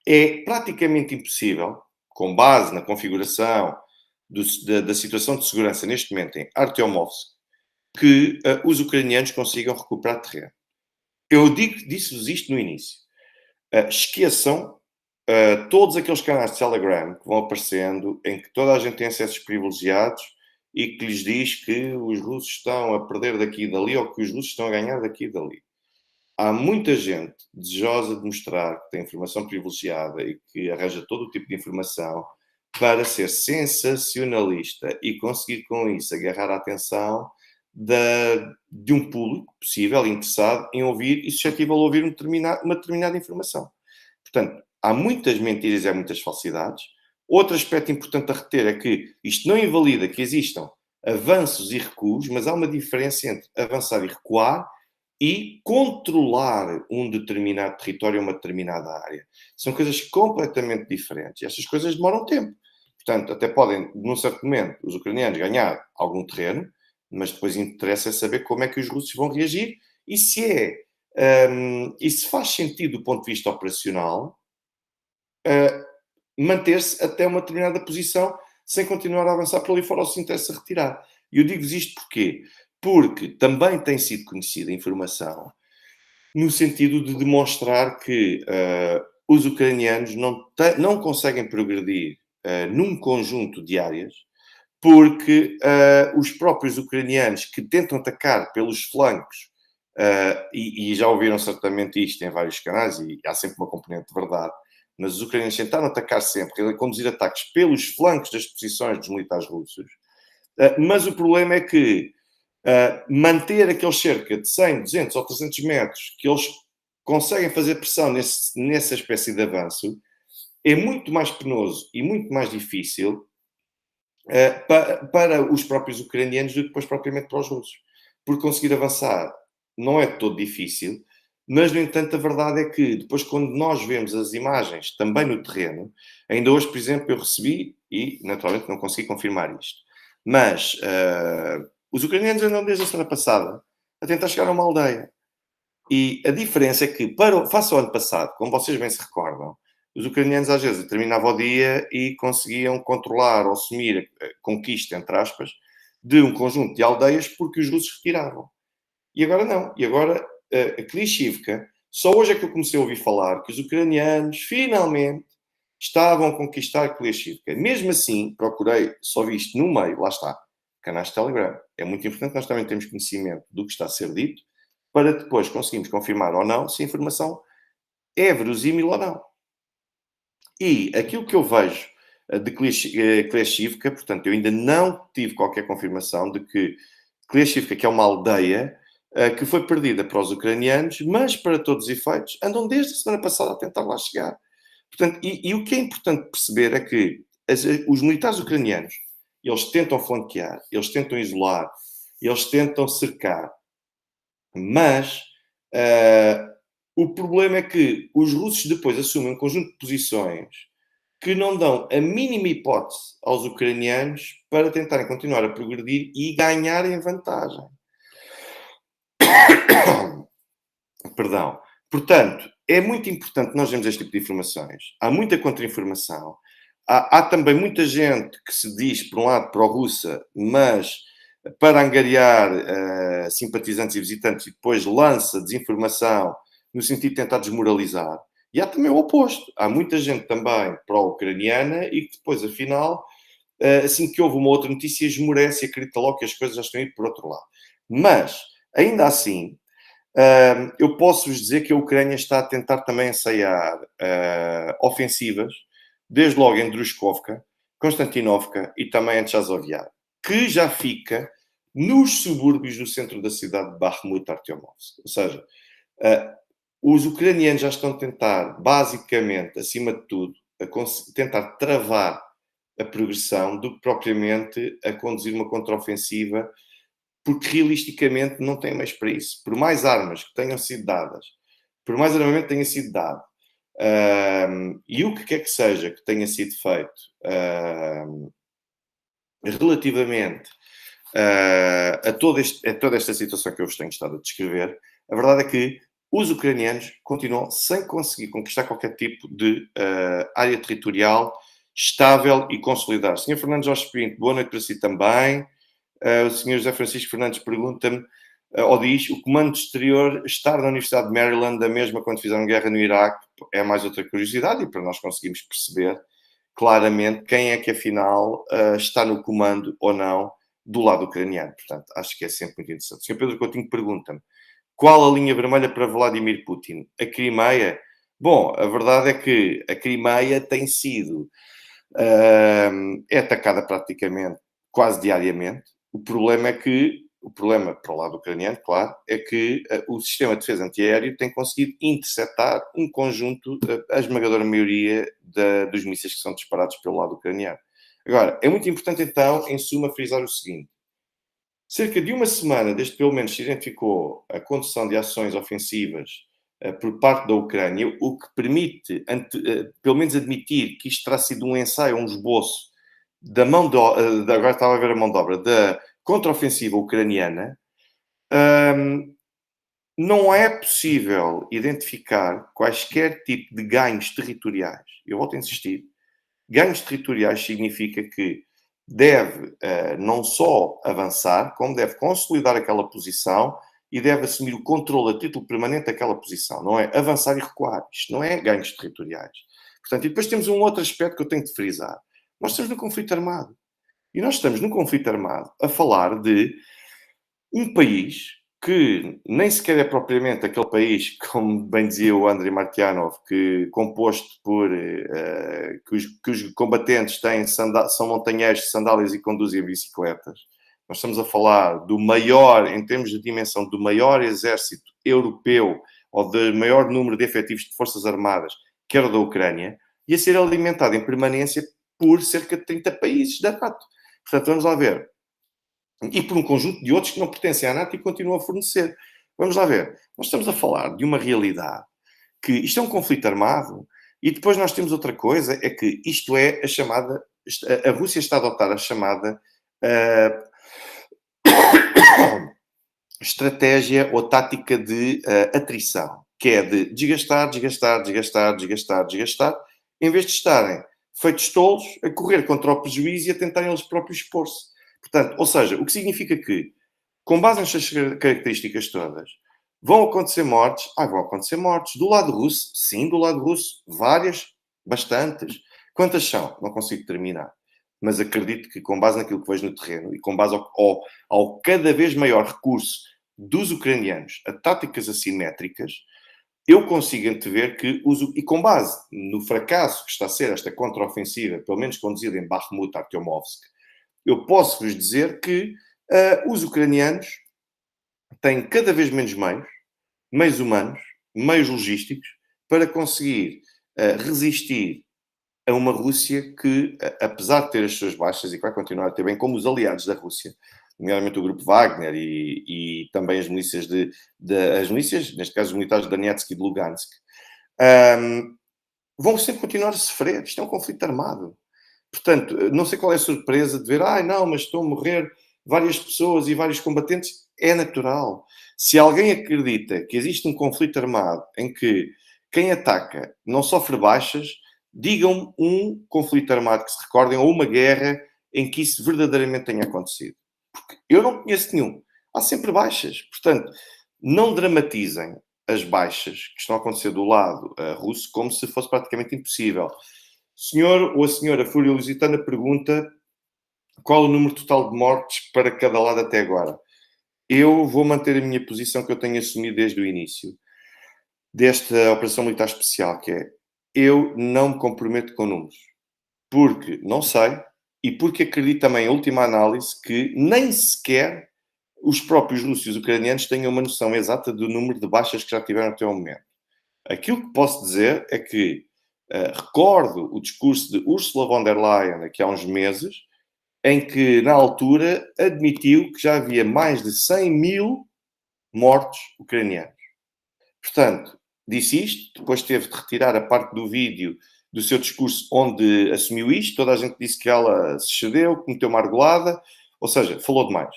é praticamente impossível, com base na configuração da situação de segurança neste momento em Artyomovsk, que os ucranianos consigam recuperar terreno. Eu disse-vos isto no início. Esqueçam todos aqueles canais de Telegram que vão aparecendo em que toda a gente tem acessos privilegiados e que lhes diz que os russos estão a perder daqui e dali ou que os russos estão a ganhar daqui e dali. Há muita gente desejosa de mostrar que tem informação privilegiada e que arranja todo o tipo de informação para ser sensacionalista e conseguir com isso agarrar a atenção de um público possível, interessado em ouvir e suscetível a ouvir uma determinada informação. Portanto, há muitas mentiras e há muitas falsidades. Outro aspecto importante a reter é que isto não invalida que existam avanços e recuos, mas há uma diferença entre avançar e recuar e controlar um determinado território, uma determinada área. São coisas completamente diferentes. E estas coisas demoram tempo. Portanto, até podem, num certo momento, os ucranianos ganhar algum terreno, mas depois interessa saber como é que os russos vão reagir e se faz sentido do ponto de vista operacional manter-se até uma determinada posição sem continuar a avançar por ali fora ou se interessa retirar. E eu digo-vos isto porquê? Porque também tem sido conhecida a informação no sentido de demonstrar que os ucranianos não conseguem progredir num conjunto de áreas porque os próprios ucranianos que tentam atacar pelos flancos, e já ouviram certamente isto em vários canais, e há sempre uma componente de verdade, mas os ucranianos tentaram atacar sempre, conduzir ataques pelos flancos das posições dos militares russos, mas o problema é que manter aqueles cerca de 100, 200 ou 300 metros que eles conseguem fazer pressão nessa espécie de avanço é muito mais penoso e muito mais difícil para os próprios ucranianos do que depois propriamente para os russos. Porque conseguir avançar não é todo difícil, mas, no entanto, a verdade é que depois, quando nós vemos as imagens também no terreno, ainda hoje, por exemplo, eu recebi, e naturalmente não consegui confirmar isto, mas os ucranianos andam desde a semana passada a tentar chegar a uma aldeia. E a diferença é que, face ao ano passado, como vocês bem se recordam, os ucranianos às vezes terminavam o dia e conseguiam controlar ou assumir a conquista, entre aspas, de um conjunto de aldeias porque os russos retiravam. E agora não. E agora a Klishivka, só hoje é que eu comecei a ouvir falar que os ucranianos finalmente estavam a conquistar Klishivka. Mesmo assim, procurei, só vi isto no meio, lá está, canais de Telegram. É muito importante nós também termos conhecimento do que está a ser dito para depois conseguirmos confirmar ou não se a informação é verosímil ou não. E aquilo que eu vejo de Kleshivka, portanto, eu ainda não tive qualquer confirmação de que Kleshivka, que é uma aldeia que foi perdida para os ucranianos, mas para todos os efeitos, andam desde a semana passada a tentar lá chegar. Portanto, e o que é importante perceber é que os militares ucranianos, eles tentam flanquear, eles tentam isolar, eles tentam cercar, mas o problema é que os russos depois assumem um conjunto de posições que não dão a mínima hipótese aos ucranianos para tentarem continuar a progredir e ganharem vantagem. Perdão. Portanto, é muito importante nós vermos este tipo de informações. Há muita contra-informação. Há também muita gente que se diz, por um lado, pró-russa, mas para angariar simpatizantes e visitantes e depois lança desinformação no sentido de tentar desmoralizar. E há também o oposto. Há muita gente também pró-ucraniana e que depois, afinal, assim que houve uma outra notícia, esmorece e acredita logo que as coisas já estão a ir por outro lado. Mas, ainda assim, eu posso-vos dizer que a Ucrânia está a tentar também ensaiar ofensivas, desde logo em Druzhkovka, Konstantinovka e também em Chazovyar, que já fica nos subúrbios do centro da cidade de Bakhmut-Artyomovsk. Ou seja, os ucranianos já estão a tentar, basicamente, acima de tudo, tentar travar a progressão do que propriamente a conduzir uma contraofensiva, porque realisticamente não têm mais para isso. Por mais armas que tenham sido dadas, por mais armamento que tenha sido dado, e o que quer que seja que tenha sido feito relativamente a toda esta situação que eu vos tenho estado a descrever, a verdade é que os ucranianos continuam sem conseguir conquistar qualquer tipo de área territorial estável e consolidada. Sr. Fernando Jorge Pinto, boa noite para si também. O Sr. José Francisco Fernandes pergunta-me, ou diz, o comando exterior estar na Universidade de Maryland, da mesma quando fizeram guerra no Iraque, é mais outra curiosidade, e para nós conseguirmos perceber claramente quem é que afinal está no comando ou não do lado ucraniano. Portanto, acho que é sempre muito interessante. O Sr. Pedro Coutinho pergunta-me, qual a linha vermelha para Vladimir Putin? A Crimeia? Bom, a verdade é que a Crimeia tem sido é atacada praticamente quase diariamente. O problema para o lado ucraniano, claro, é que o sistema de defesa antiaéreo tem conseguido interceptar um conjunto, a esmagadora maioria dos mísseis que são disparados pelo lado ucraniano. Agora, é muito importante então, em suma, frisar o seguinte. Cerca de uma semana desde que pelo menos se identificou a condução de ações ofensivas por parte da Ucrânia, o que permite, pelo menos, admitir que isto terá sido um ensaio, um esboço da mão de obra, agora estava a ver a mão de obra, da contraofensiva ucraniana, não é possível identificar quaisquer tipo de ganhos territoriais. Eu volto a insistir. Ganhos territoriais significa que deve não só avançar, como deve consolidar aquela posição e deve assumir o controle a título permanente daquela posição. Não é avançar e recuar. Isto não é ganhos territoriais. Portanto, e depois temos um outro aspecto que eu tenho de frisar. Nós estamos num conflito armado. E nós estamos num conflito armado a falar de um país que nem sequer é propriamente aquele país, como bem dizia o Andrei Martyanov, composto por que os combatentes são montanheiros de sandálias e conduzem bicicletas. Nós estamos a falar do maior, em termos de dimensão, do maior exército europeu ou do maior número de efetivos de forças armadas, que era da Ucrânia, e a ser alimentado em permanência por cerca de 30 países da NATO. Portanto, vamos lá ver. E por um conjunto de outros que não pertencem à NATO e continuam a fornecer. Vamos lá ver. Nós estamos a falar de uma realidade que isto é um conflito armado e depois nós temos outra coisa, é que isto é a chamada... A Rússia está a adotar a chamada estratégia ou tática de atrição, que é de desgastar, desgastar, desgastar, desgastar, desgastar, em vez de estarem feitos tolos a correr contra o prejuízo e a tentarem eles próprios expor-se. Portanto, ou seja, o que significa que, com base nestas características todas, vão acontecer mortes? Vão acontecer mortes. Do lado russo? Sim, do lado russo. Várias, bastantes. Quantas são? Não consigo terminar. Mas acredito que, com base naquilo que vejo no terreno e com base ao cada vez maior recurso dos ucranianos a táticas assimétricas, eu consigo antever que, e com base no fracasso que está a ser esta contraofensiva, pelo menos conduzida em Bakhmut, Artyomovsk, eu posso vos dizer que os ucranianos têm cada vez menos meios humanos, meios logísticos, para conseguir resistir a uma Rússia que, apesar de ter as suas baixas e que vai continuar a ter, bem como os aliados da Rússia, nomeadamente o grupo Wagner e também as milícias as milícias, neste caso os militares de Donetsk e de Lugansk, vão sempre continuar a sofrer. Isto é um conflito armado. Portanto, não sei qual é a surpresa de ver, não, mas estão a morrer várias pessoas e vários combatentes. É natural. Se alguém acredita que existe um conflito armado em que quem ataca não sofre baixas, digam-me um conflito armado que se recordem ou uma guerra em que isso verdadeiramente tenha acontecido. Porque eu não conheço nenhum. Há sempre baixas. Portanto, não dramatizem as baixas que estão a acontecer do lado russo como se fosse praticamente impossível. O senhor ou a senhora Fúria Lusitana pergunta qual o número total de mortes para cada lado até agora. Eu vou manter a minha posição que eu tenho assumido desde o início desta operação militar especial, que é eu não me comprometo com números. Porque não sei e porque acredito também, em última análise, que nem sequer os próprios russos e os ucranianos tenham uma noção exata do número de baixas que já tiveram até o momento. Aquilo que posso dizer é que recordo o discurso de Ursula von der Leyen aqui há uns meses, em que, na altura, admitiu que já havia mais de 100 mil mortos ucranianos. Portanto, disse isto, depois teve de retirar a parte do vídeo do seu discurso onde assumiu isto, toda a gente disse que ela se cedeu, cometeu uma argolada, ou seja, falou demais.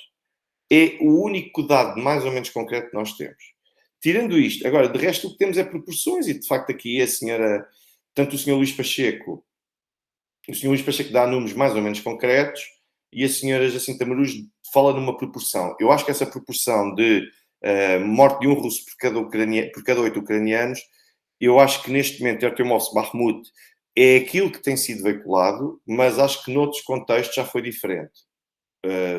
É o único dado mais ou menos concreto que nós temos. Tirando isto, agora, de resto o que temos é proporções, e de facto aqui a senhora, tanto o senhor Luís Pacheco dá números mais ou menos concretos, e a senhora Jacinta Maruz fala numa proporção. Eu acho que essa proporção de morte de um russo por cada 8 ucranianos, eu acho que neste momento Artyomovsk, Bakhmut, é aquilo que tem sido veiculado, mas acho que noutros contextos já foi diferente,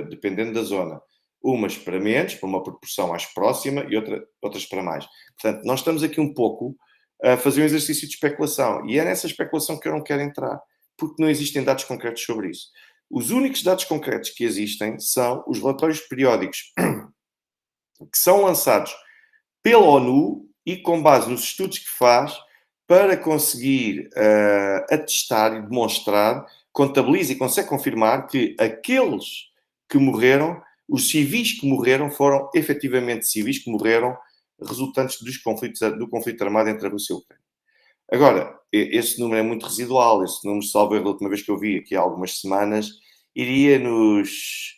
dependendo da zona. Umas para menos, para uma proporção mais próxima, e outras para mais. Portanto, nós estamos aqui um pouco a fazer um exercício de especulação, e é nessa especulação que eu não quero entrar, porque não existem dados concretos sobre isso. Os únicos dados concretos que existem são os relatórios periódicos que são lançados pela ONU e com base nos estudos que faz para conseguir atestar e demonstrar, contabiliza e consegue confirmar que aqueles que morreram, os civis que morreram, foram efetivamente civis que morreram resultantes do conflito armado entre a Rússia e a Ucrânia. Agora, esse número é muito residual. Esse número, salvo erro, da última vez que eu vi, aqui há algumas semanas, iria nos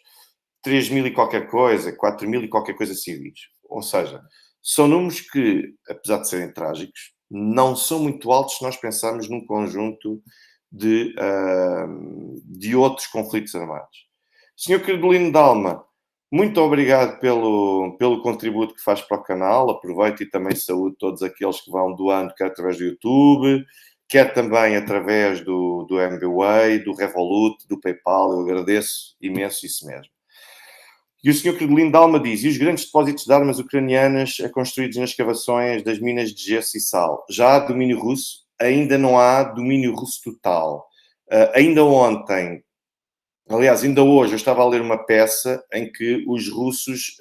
3 mil e qualquer coisa, 4 mil e qualquer coisa civis. Ou seja, são números que, apesar de serem trágicos, não são muito altos se nós pensarmos num conjunto de outros conflitos armados. Senhor Credolino Dalma, muito obrigado pelo contributo que faz para o canal. Aproveito e também saúdo todos aqueles que vão doando, quer através do YouTube, quer também através do MBWay, do Revolut, do PayPal. Eu agradeço imenso isso mesmo. E o Sr. Credolino Dalma diz: e os grandes depósitos de armas ucranianas construídos nas escavações das minas de gesso e sal? Já há domínio russo? Ainda não há domínio russo total. Ainda ontem, aliás, ainda hoje, eu estava a ler uma peça em que os russos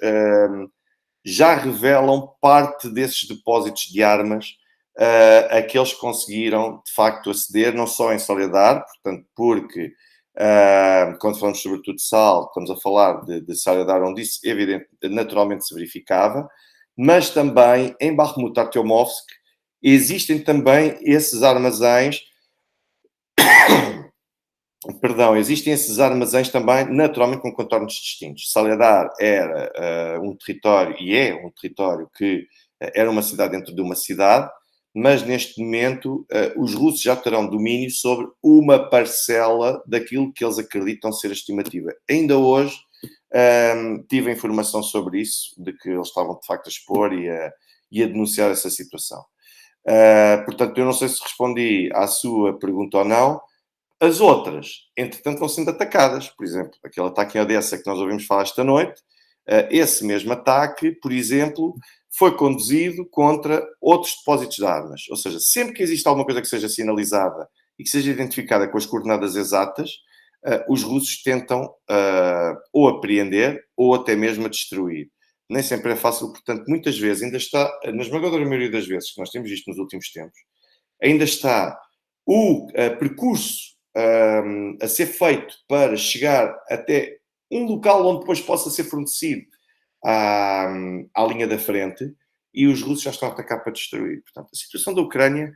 já revelam parte desses depósitos de armas a que eles conseguiram, de facto, aceder, não só em Soledar, portanto, porque quando falamos sobretudo de sal, estamos a falar de Soledar, onde isso naturalmente se verificava, mas também em Bakhmut, Artyomovsk, existem também esses armazéns Perdão, existem esses armazéns também, naturalmente com contornos distintos. Soledar era um território, e é um território que era uma cidade dentro de uma cidade, mas neste momento os russos já terão domínio sobre uma parcela daquilo que eles acreditam ser a estimativa. Ainda hoje tive informação sobre isso, de que eles estavam de facto a expor e a denunciar essa situação. Portanto, eu não sei se respondi à sua pergunta ou não. As outras, entretanto, vão sendo atacadas. Por exemplo, aquele ataque em Odessa que nós ouvimos falar esta noite, esse mesmo ataque, por exemplo, foi conduzido contra outros depósitos de armas. Ou seja, sempre que existe alguma coisa que seja sinalizada e que seja identificada com as coordenadas exatas, os russos tentam ou apreender ou até mesmo a destruir. Nem sempre é fácil, portanto, muitas vezes ainda está, na esmagadora maioria das vezes que nós temos visto nos últimos tempos, ainda está o percurso a ser feito para chegar até um local onde depois possa ser fornecido à linha da frente e os russos já estão a atacar para destruir. Portanto, a situação da Ucrânia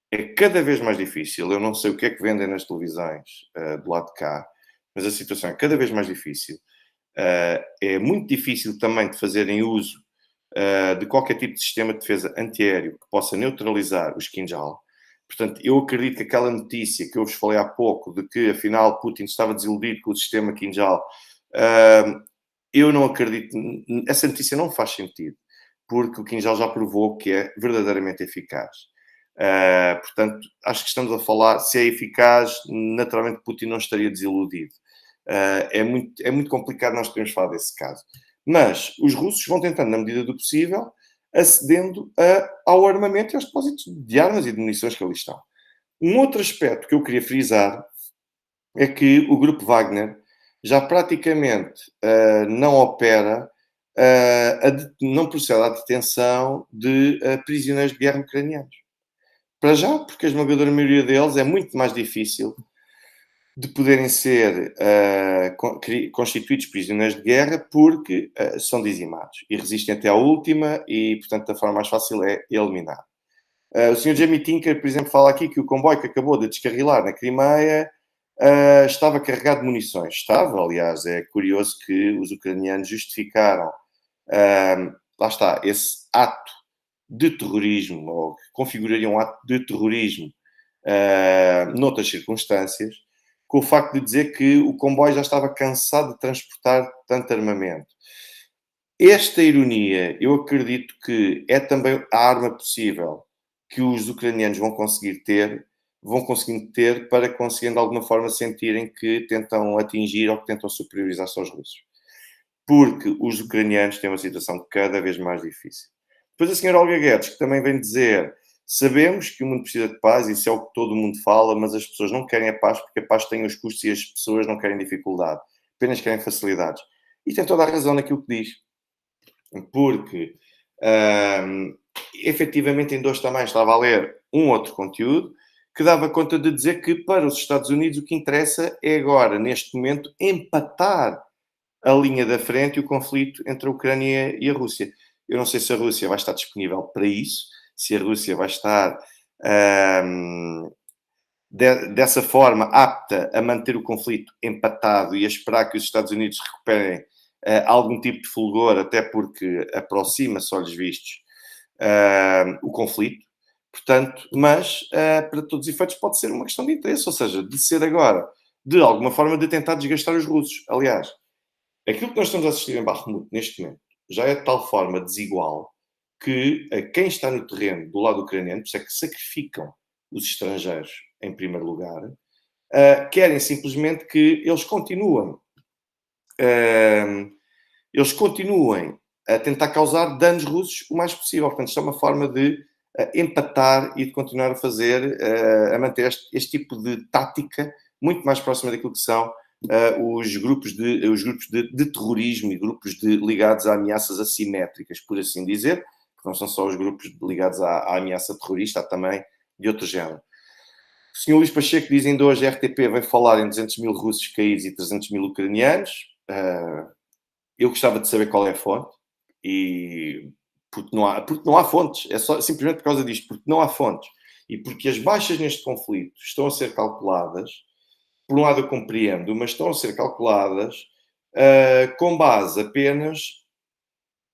é cada vez mais difícil. Eu não sei o que é que vendem nas televisões do lado de cá, mas a situação é cada vez mais difícil. É muito difícil também de fazerem uso de qualquer tipo de sistema de defesa antiaéreo que possa neutralizar os Kinjal. Portanto, eu acredito que aquela notícia que eu vos falei há pouco, de que afinal Putin estava desiludido com o sistema Kinjal, eu não acredito, essa notícia não faz sentido, porque o Kinjal já provou que é verdadeiramente eficaz. Portanto, acho que estamos a falar, se é eficaz, naturalmente Putin não estaria desiludido. É muito complicado nós podermos falar desse caso. Mas os russos vão tentando, na medida do possível, acedendo ao armamento e aos depósitos de armas e de munições que ali estão. Um outro aspecto que eu queria frisar é que o grupo Wagner já praticamente não opera, não procede à detenção de prisioneiros de guerra ucranianos. Para já, porque a esmagadora maioria deles é muito mais difícil de poderem ser constituídos prisioneiros de guerra porque são dizimados e resistem até à última e, portanto, a forma mais fácil é eliminar. O Sr. Jamie Tinker, por exemplo, fala aqui que o comboio que acabou de descarrilar na Crimeia estava carregado de munições. Estava, aliás, é curioso que os ucranianos justificaram, lá está, esse ato de terrorismo, ou que configuraria um ato de terrorismo noutras circunstâncias, com o facto de dizer que o comboio já estava cansado de transportar tanto armamento. Esta ironia, eu acredito que é também a arma possível que os ucranianos vão conseguindo ter para conseguindo de alguma forma sentirem que tentam atingir ou que tentam superiorizar-se aos russos. Porque os ucranianos têm uma situação cada vez mais difícil. Depois a senhora Olga Guedes, que também vem dizer: sabemos que o mundo precisa de paz, isso é o que todo mundo fala, mas as pessoas não querem a paz porque a paz tem os custos e as pessoas não querem dificuldade, apenas querem facilidades. E tem toda a razão naquilo que diz, porque efetivamente ainda hoje também estava a ler um outro conteúdo que dava conta de dizer que para os Estados Unidos o que interessa é agora, neste momento, empatar a linha da frente e o conflito entre a Ucrânia e a Rússia. Eu não sei se a Rússia vai estar disponível para isso, se a Rússia vai estar dessa forma apta a manter o conflito empatado e a esperar que os Estados Unidos recuperem algum tipo de fulgor, até porque aproxima-se, olhos vistos, o conflito. Portanto, mas para todos os efeitos pode ser uma questão de interesse, ou seja, de ser agora, de alguma forma, de tentar desgastar os russos. Aliás, aquilo que nós estamos a assistir em Bakhmut neste momento já é de tal forma desigual que quem está no terreno do lado ucraniano, por isso é que sacrificam os estrangeiros em primeiro lugar, querem simplesmente que eles continuem a tentar causar danos russos o mais possível. Portanto, isto é uma forma de empatar e de continuar a fazer, a manter este tipo de tática muito mais próxima daquilo que são os grupos de terrorismo e grupos ligados a ameaças assimétricas, por assim dizer, que não são só os grupos ligados à ameaça terrorista, há também de outro género. O Sr. Luís Pacheco diz ainda hoje a RTP vai falar em 200 mil russos caídos e 300 mil ucranianos. Eu gostava de saber qual é a fonte, e porque não há fontes, é só simplesmente por causa disto, porque não há fontes, e porque as baixas neste conflito estão a ser calculadas por um lado eu compreendo, mas estão a ser calculadas com base apenas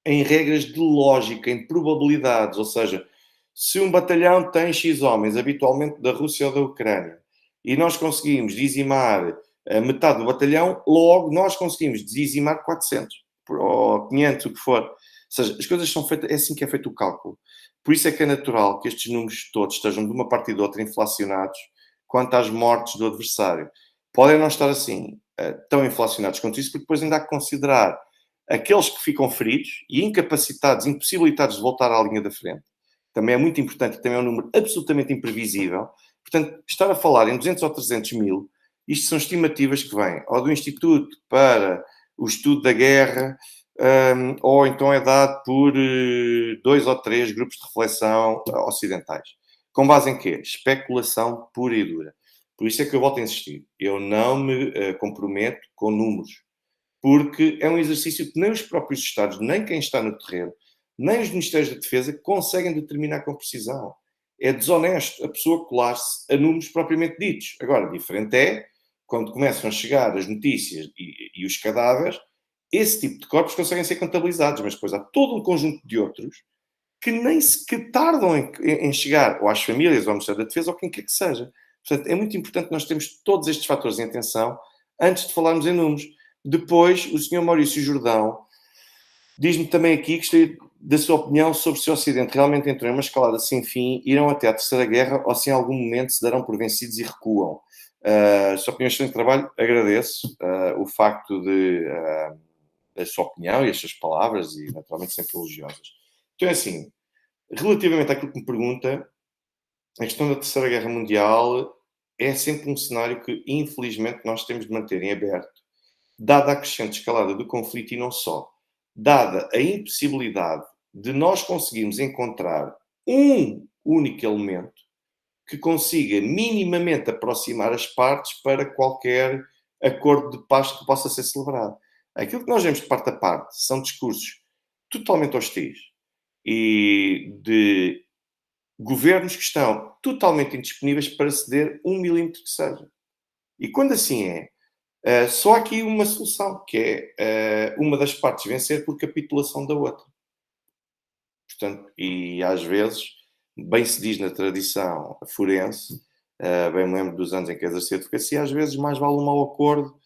em regras de lógica, em probabilidades, ou seja, se um batalhão tem X homens, habitualmente da Rússia ou da Ucrânia, e nós conseguimos dizimar a metade do batalhão, logo nós conseguimos dizimar 400, ou 500, o que for. Ou seja, as coisas são feitas, é assim que é feito o cálculo. Por isso é que é natural que estes números todos estejam de uma parte e de outra inflacionados quanto às mortes do adversário. Podem não estar assim tão inflacionados quanto isso, porque depois ainda há que considerar aqueles que ficam feridos e incapacitados, impossibilitados de voltar à linha da frente. Também é muito importante, também é um número absolutamente imprevisível. Portanto, estar a falar em 200 ou 300 mil, isto são estimativas que vêm ou do Instituto para o Estudo da Guerra, ou então é dado por 2 ou 3 grupos de reflexão ocidentais. Com base em quê? Especulação pura e dura. Por isso é que eu volto a insistir. Eu não me comprometo com números, porque é um exercício que nem os próprios Estados, nem quem está no terreno, nem os Ministérios da Defesa conseguem determinar com precisão. É desonesto a pessoa colar-se a números propriamente ditos. Agora, diferente é quando começam a chegar as notícias e os cadáveres, esse tipo de corpos conseguem ser contabilizados, mas depois há todo um conjunto de outros que nem sequer tardam em chegar ou às famílias ou ao Ministério da Defesa ou quem quer que seja. Portanto, é muito importante nós termos todos estes fatores em atenção antes de falarmos em números. Depois, o Sr. Maurício Jordão diz-me também aqui, gostaria da sua opinião sobre se o Ocidente realmente entrou em uma escalada sem fim, irão até à Terceira Guerra ou se em algum momento se darão por vencidos e recuam. Sua opinião, excelente trabalho, agradeço o facto de a sua opinião e as suas palavras e naturalmente sempre elogiosas. Então é assim, relativamente àquilo que me pergunta, a questão da Terceira Guerra Mundial é sempre um cenário que infelizmente nós temos de manter em aberto, dada a crescente escalada do conflito e não só, dada a impossibilidade de nós conseguirmos encontrar um único elemento que consiga minimamente aproximar as partes para qualquer acordo de paz que possa ser celebrado. Aquilo que nós vemos de parte a parte são discursos totalmente hostis e de governos que estão totalmente indisponíveis para ceder 1 milímetro que seja. E quando assim é, só há aqui uma solução, que é uma das partes vencer por capitulação da outra. Portanto, e às vezes, bem se diz na tradição forense, bem me lembro dos anos em que exerci a advocacia, às vezes mais vale um mau acordo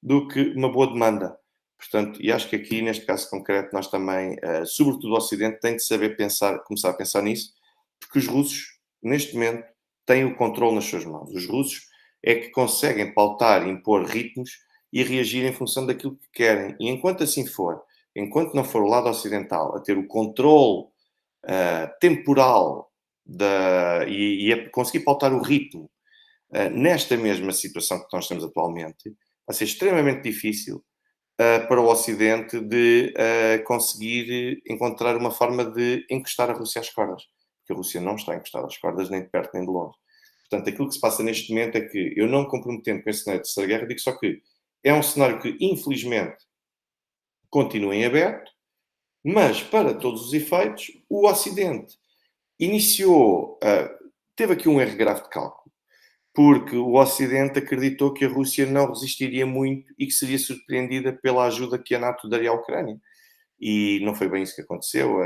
do que uma boa demanda. Portanto, e acho que aqui, neste caso concreto, nós também, sobretudo o Ocidente, tem de saber pensar, começar a pensar nisso, porque os russos, neste momento, têm o controle nas suas mãos. Os russos é que conseguem pautar, impor ritmos e reagir em função daquilo que querem. E enquanto assim for, enquanto não for o lado ocidental a ter o controle temporal e a conseguir pautar o ritmo nesta mesma situação que nós temos atualmente, vai ser extremamente difícil para o Ocidente de conseguir encontrar uma forma de encostar a Rússia às cordas. Porque a Rússia não está encostada às cordas nem de perto nem de longe. Portanto, aquilo que se passa neste momento é que eu não me comprometendo com esse cenário de Terceira Guerra, digo só que é um cenário que, infelizmente, continua em aberto, mas, para todos os efeitos, o Ocidente iniciou, teve aqui um erro grave de cálculo, porque o Ocidente acreditou que a Rússia não resistiria muito e que seria surpreendida pela ajuda que a NATO daria à Ucrânia. E não foi bem isso que aconteceu.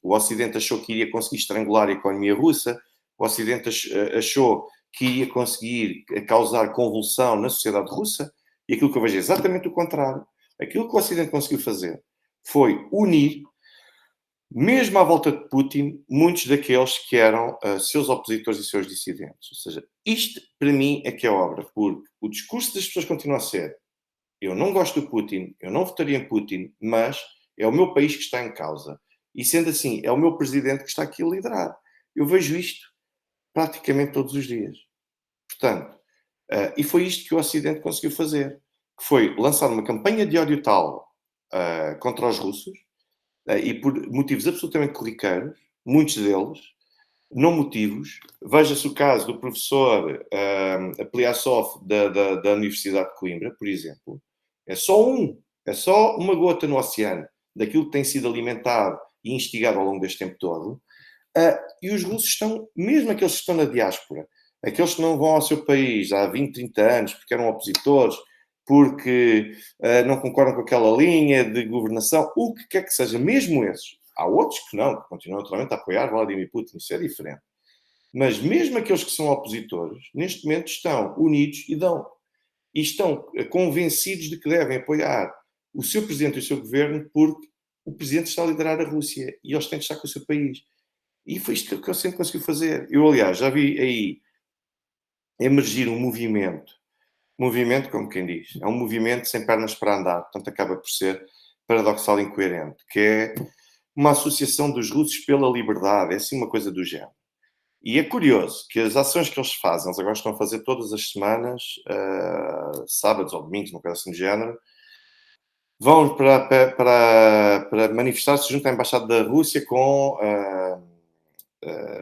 O Ocidente achou que iria conseguir estrangular a economia russa, o Ocidente achou que iria conseguir causar convulsão na sociedade russa, e aquilo que eu vejo é exatamente o contrário. Aquilo que o Ocidente conseguiu fazer foi unir, mesmo à volta de Putin, muitos daqueles que eram seus opositores e seus dissidentes. Ou seja, isto para mim é que é obra, porque o discurso das pessoas continua a ser: eu não gosto do Putin, eu não votaria em Putin, mas é o meu país que está em causa. E sendo assim, é o meu presidente que está aqui a liderar. Eu vejo isto praticamente todos os dias. Portanto, e foi isto que o Ocidente conseguiu fazer, que foi lançar uma campanha de ódio tal contra os russos, e por motivos absolutamente corriqueiros, muitos deles, não motivos. Veja-se o caso do professor Pliassov da Universidade de Coimbra, por exemplo. É só uma gota no oceano daquilo que tem sido alimentado e instigado ao longo deste tempo todo. E os russos estão, mesmo aqueles que estão na diáspora, aqueles que não vão ao seu país há 20, 30 anos porque eram opositores, porque não concordam com aquela linha de governação, o que quer que seja, mesmo esses. Há outros que não, que continuam naturalmente a apoiar Vladimir Putin, isso é diferente. Mas mesmo aqueles que são opositores, neste momento estão unidos e estão convencidos de que devem apoiar o seu presidente e o seu governo porque o presidente está a liderar a Rússia e eles têm de estar com o seu país. E foi isto que eu sempre consegui fazer. Eu, aliás, já vi aí emergir um movimento, como quem diz, é um movimento sem pernas para andar, portanto acaba por ser paradoxal e incoerente, que é uma associação dos russos pela liberdade, é assim uma coisa do género. E é curioso que as ações que eles fazem, eles agora estão a fazer todas as semanas, sábados ou domingos, uma coisa assim do género, vão para manifestar-se junto à Embaixada da Rússia com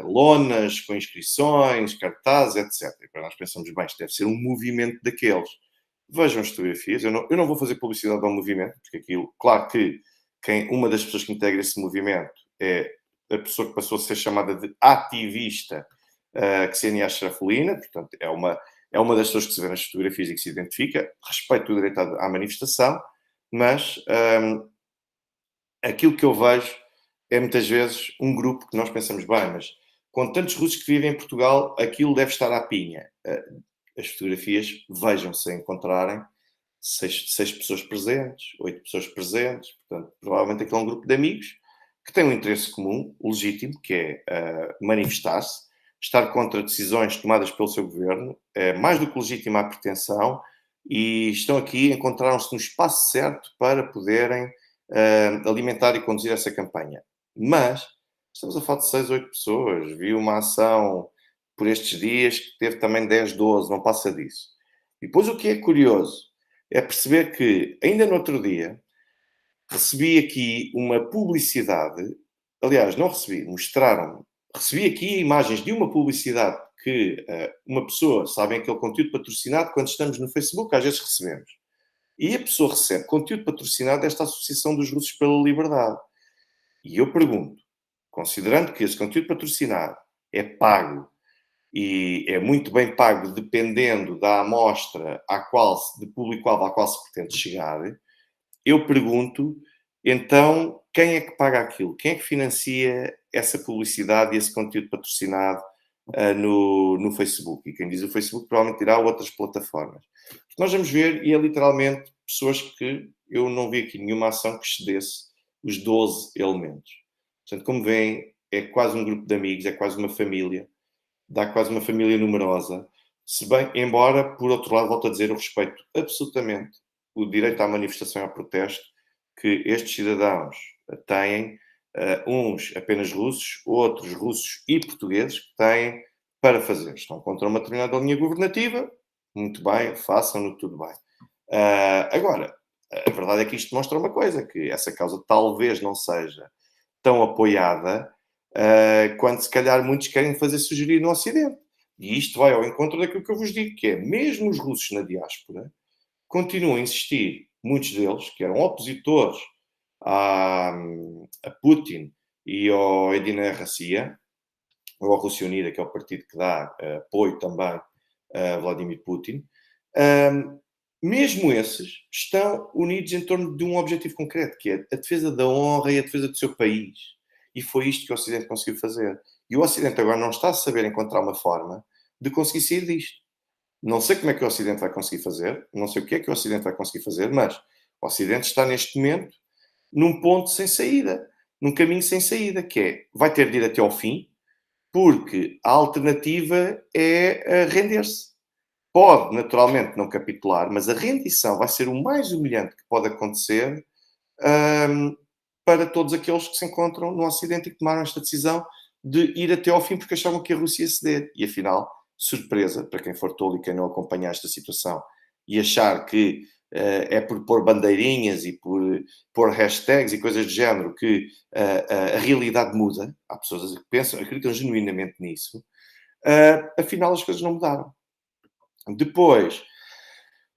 lonas, com inscrições, cartazes, etc. E para nós pensamos, bem, isto deve ser um movimento daqueles. Vejam as fotografias, eu não vou fazer publicidade ao movimento, porque aquilo, claro que uma das pessoas que integra esse movimento é a pessoa que passou a ser chamada de ativista, Ksenia Sharafolina, portanto, é uma das pessoas que se vê nas fotografias e que se identifica, respeito o direito à manifestação, mas aquilo que eu vejo é muitas vezes um grupo que nós pensamos, bem, mas com tantos russos que vivem em Portugal, aquilo deve estar à pinha. As fotografias, vejam-se a encontrarem 6 pessoas presentes, 8 pessoas presentes, portanto, provavelmente aquele é um grupo de amigos que tem um interesse comum, legítimo, que é manifestar-se, estar contra decisões tomadas pelo seu governo, é mais do que legítima a pretensão, e estão aqui, encontraram-se no espaço certo para poderem alimentar e conduzir essa campanha. Mas estamos a falar de 6, 8 pessoas. Vi uma ação por estes dias que teve também 10, 12, não passa disso. E depois o que é curioso é perceber que, ainda no outro dia, recebi aqui uma publicidade, aliás, não recebi, mostraram-me, recebi aqui imagens de uma publicidade que uma pessoa, sabem aquele conteúdo patrocinado, quando estamos no Facebook, às vezes recebemos. E a pessoa recebe conteúdo patrocinado desta Associação dos Russos pela Liberdade. E eu pergunto, considerando que esse conteúdo patrocinado é pago e é muito bem pago dependendo da amostra de público-alvo à qual se pretende chegar, eu pergunto, então, quem é que paga aquilo? Quem é que financia essa publicidade e esse conteúdo patrocinado no Facebook? E quem diz o Facebook provavelmente dirá outras plataformas. Nós vamos ver, e é literalmente pessoas que eu não vi aqui nenhuma ação que excedesse os 12 elementos. Portanto, como veem, é quase um grupo de amigos, é quase uma família, dá quase uma família numerosa. Se bem, embora, por outro lado, volto a dizer, eu respeito absolutamente o direito à manifestação e ao protesto que estes cidadãos têm, uns apenas russos, outros russos e portugueses, que têm para fazer. Estão contra uma determinada linha governativa, muito bem, façam-no, tudo bem. Agora, a verdade é que isto mostra uma coisa, que essa causa talvez não seja tão apoiada quando se calhar muitos querem fazer sugerir no Ocidente. E isto vai ao encontro daquilo que eu vos digo, que é mesmo os russos na diáspora continuam a insistir, muitos deles, que eram opositores a Putin e ao Единая Россия, ou à Rússia Unida, que é o partido que dá apoio também a Vladimir Putin, mesmo esses estão unidos em torno de um objetivo concreto, que é a defesa da honra e a defesa do seu país. E foi isto que o Ocidente conseguiu fazer. E o Ocidente agora não está a saber encontrar uma forma de conseguir sair disto. Não sei como é que o Ocidente vai conseguir fazer, não sei o que é que o Ocidente vai conseguir fazer, mas o Ocidente está neste momento num ponto sem saída, num caminho sem saída, que é, vai ter de ir até ao fim, porque a alternativa é render-se. Pode, naturalmente, não capitular, mas a rendição vai ser o mais humilhante que pode acontecer para todos aqueles que se encontram no Ocidente e que tomaram esta decisão de ir até ao fim porque achavam que a Rússia ia ceder. E, afinal, surpresa para quem for tolo e quem não acompanhar esta situação e achar que é por pôr bandeirinhas e por pôr hashtags e coisas do género que a realidade muda. Há pessoas que pensam, acreditam genuinamente nisso. Afinal, as coisas não mudaram. Depois,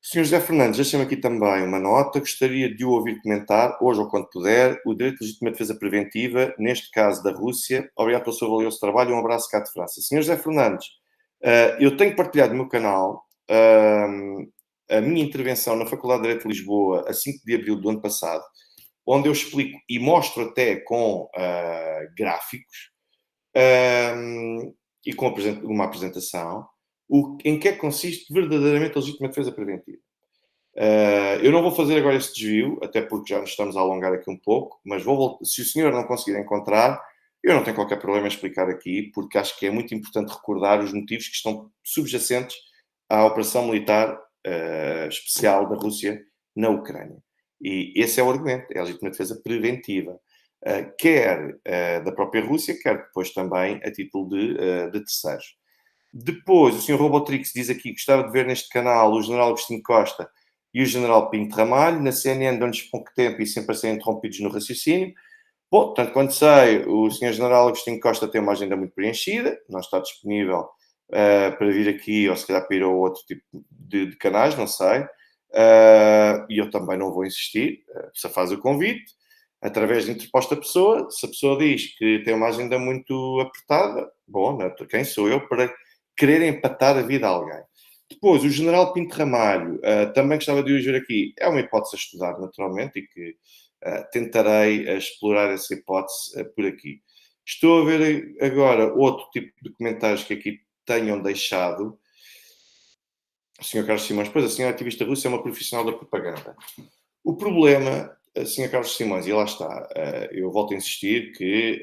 Sr. José Fernandes, deixa-me aqui também uma nota. Gostaria de o ouvir comentar, hoje ou quando puder, o direito de legítima defesa preventiva, neste caso da Rússia. Obrigado pelo seu valioso trabalho e um abraço cá de França. Sr. José Fernandes, Eu tenho partilhado no meu canal a minha intervenção na Faculdade de Direito de Lisboa a 5 de abril do ano passado, onde eu explico e mostro até com gráficos e com uma apresentação em que é que consiste verdadeiramente a legítima defesa preventiva. Eu não vou fazer agora esse desvio, até porque já nos estamos a alongar aqui um pouco, mas se o senhor não conseguir encontrar, eu não tenho qualquer problema em explicar aqui, porque acho que é muito importante recordar os motivos que estão subjacentes à operação militar especial da Rússia na Ucrânia. E esse é o argumento, é a legítima defesa preventiva. Quer da própria Rússia, quer depois também a título de terceiros. Depois, o Sr. Robotrix diz aqui que gostava de ver neste canal o General Agostinho Costa e o General Pinto Ramalho. Na CNN dão-lhes pouco tempo e sempre a serem interrompidos no raciocínio. Bom, tanto quanto sei, o Sr. General Agostinho Costa tem uma agenda muito preenchida, não está disponível para vir aqui, ou se calhar para ir a outro tipo de canais, não sei. E eu também não vou insistir, se faz o convite, através de interposta pessoa. Se a pessoa diz que tem uma agenda muito apertada, bom, quem sou eu para querer empatar a vida a alguém? Depois, o General Pinto Ramalho, também gostava de o ver aqui. É uma hipótese a estudar, naturalmente, e que tentarei explorar essa hipótese por aqui. Estou a ver agora outro tipo de comentários que aqui tenham deixado. O Sr. Carlos Simões, pois a senhora ativista russa é uma profissional da propaganda. O problema, Sr. Carlos Simões, e lá está, eu volto a insistir que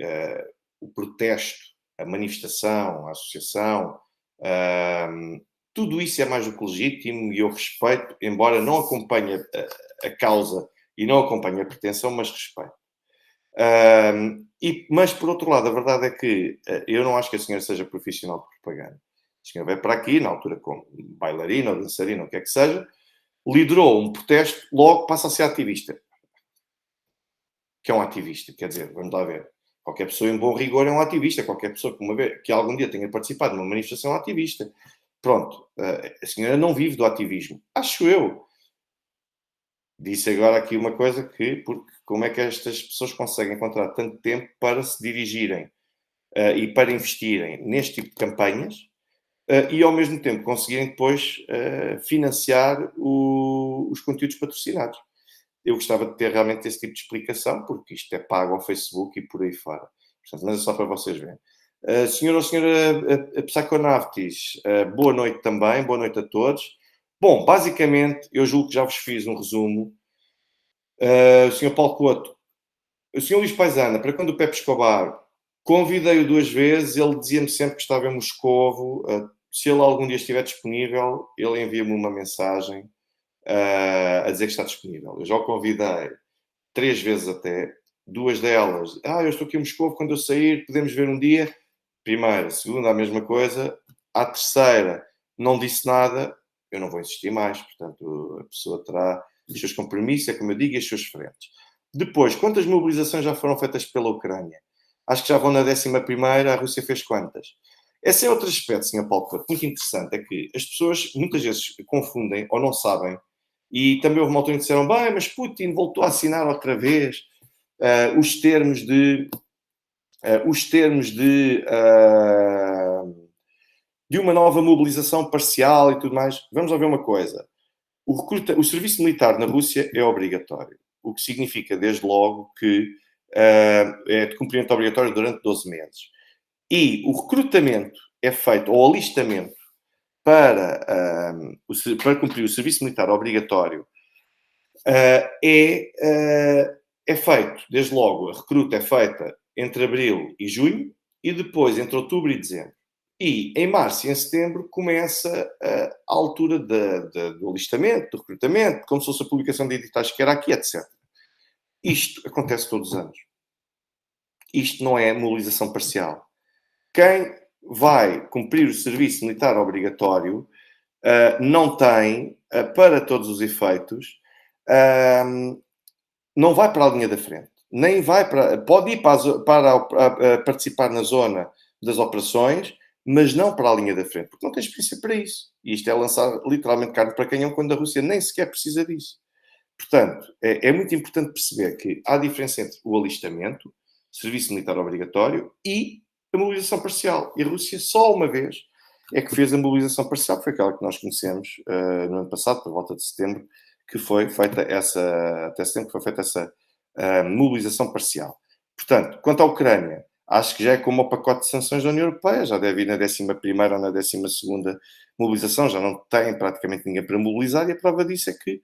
o protesto, a manifestação, a associação, tudo isso é mais do que legítimo e eu respeito, embora não acompanhe a causa e não acompanhe a pretensão, mas respeito. Mas, por outro lado, a verdade é que eu não acho que a senhora seja profissional de propaganda. A senhora veio para aqui, na altura como bailarina ou dançarina, o que é que seja, liderou um protesto, logo passa a ser ativista. Que é um ativista, quer dizer, vamos lá ver. Qualquer pessoa em bom rigor é um ativista. Qualquer pessoa que algum dia tenha participado numa manifestação é um ativista. Pronto, a senhora não vive do ativismo. Acho eu. Disse agora aqui uma coisa porque como é que estas pessoas conseguem encontrar tanto tempo para se dirigirem e para investirem neste tipo de campanhas e ao mesmo tempo conseguirem depois financiar os conteúdos patrocinados. Eu gostava de ter realmente esse tipo de explicação, porque isto é pago ao Facebook e por aí fora. Portanto, mas é só para vocês verem. Senhor ou senhora Psaconavtis, boa noite também, boa noite a todos. Bom, basicamente, eu julgo que já vos fiz um resumo. O senhor Paulo Couto, o senhor Luís Paisana, para quando o Pepe Escobar, convidei-o 2 vezes, ele dizia-me sempre que estava em Moscovo. Se ele algum dia estiver disponível, ele envia-me uma mensagem a dizer que está disponível. Eu já o convidei 3 vezes até, 2 delas, eu estou aqui em Moscou, quando eu sair podemos ver um dia. Primeira, segunda, a mesma coisa. À terceira, não disse nada, eu não vou insistir mais, portanto a pessoa terá os seus compromissos, é como eu digo, e as suas frentes. Depois, quantas mobilizações já foram feitas pela Ucrânia? Acho que já vão na 11ª, a Rússia fez quantas? Esse é outro aspecto, Sr. Paulo Couto, muito interessante, é que as pessoas muitas vezes confundem ou não sabem, e também houve uma altura que disseram, bem, mas Putin voltou a assinar outra vez os termos de uma nova mobilização parcial e tudo mais. Vamos lá ver uma coisa. O serviço militar na Rússia é obrigatório, o que significa, desde logo, que é de cumprimento obrigatório durante 12 meses. E o recrutamento é feito, ou alistamento, para cumprir o serviço militar obrigatório é feito, desde logo, a recruta é feita entre abril e junho e depois entre outubro e dezembro. E em março e em setembro começa a altura do alistamento, do recrutamento, como se fosse a publicação de editais que era aqui, etc. Isto acontece todos os anos. Isto não é mobilização parcial. Quem vai cumprir o serviço militar obrigatório não tem, para todos os efeitos, não vai para a linha da frente. Nem vai pode ir para participar na zona das operações, mas não para a linha da frente, porque não tem experiência para isso. E isto é lançar literalmente carne para canhão quando a Rússia nem sequer precisa disso. Portanto, é muito importante perceber que há diferença entre o alistamento, serviço militar obrigatório, e a mobilização parcial. E a Rússia, só uma vez, é que fez a mobilização parcial, que foi aquela que nós conhecemos no ano passado, por volta de setembro, que foi feita essa, até setembro, que foi feita essa mobilização parcial. Portanto, quanto à Ucrânia, acho que já é como o pacote de sanções da União Europeia, já deve ir na 11ª ou na 12ª mobilização, já não tem praticamente ninguém para mobilizar, e a prova disso é que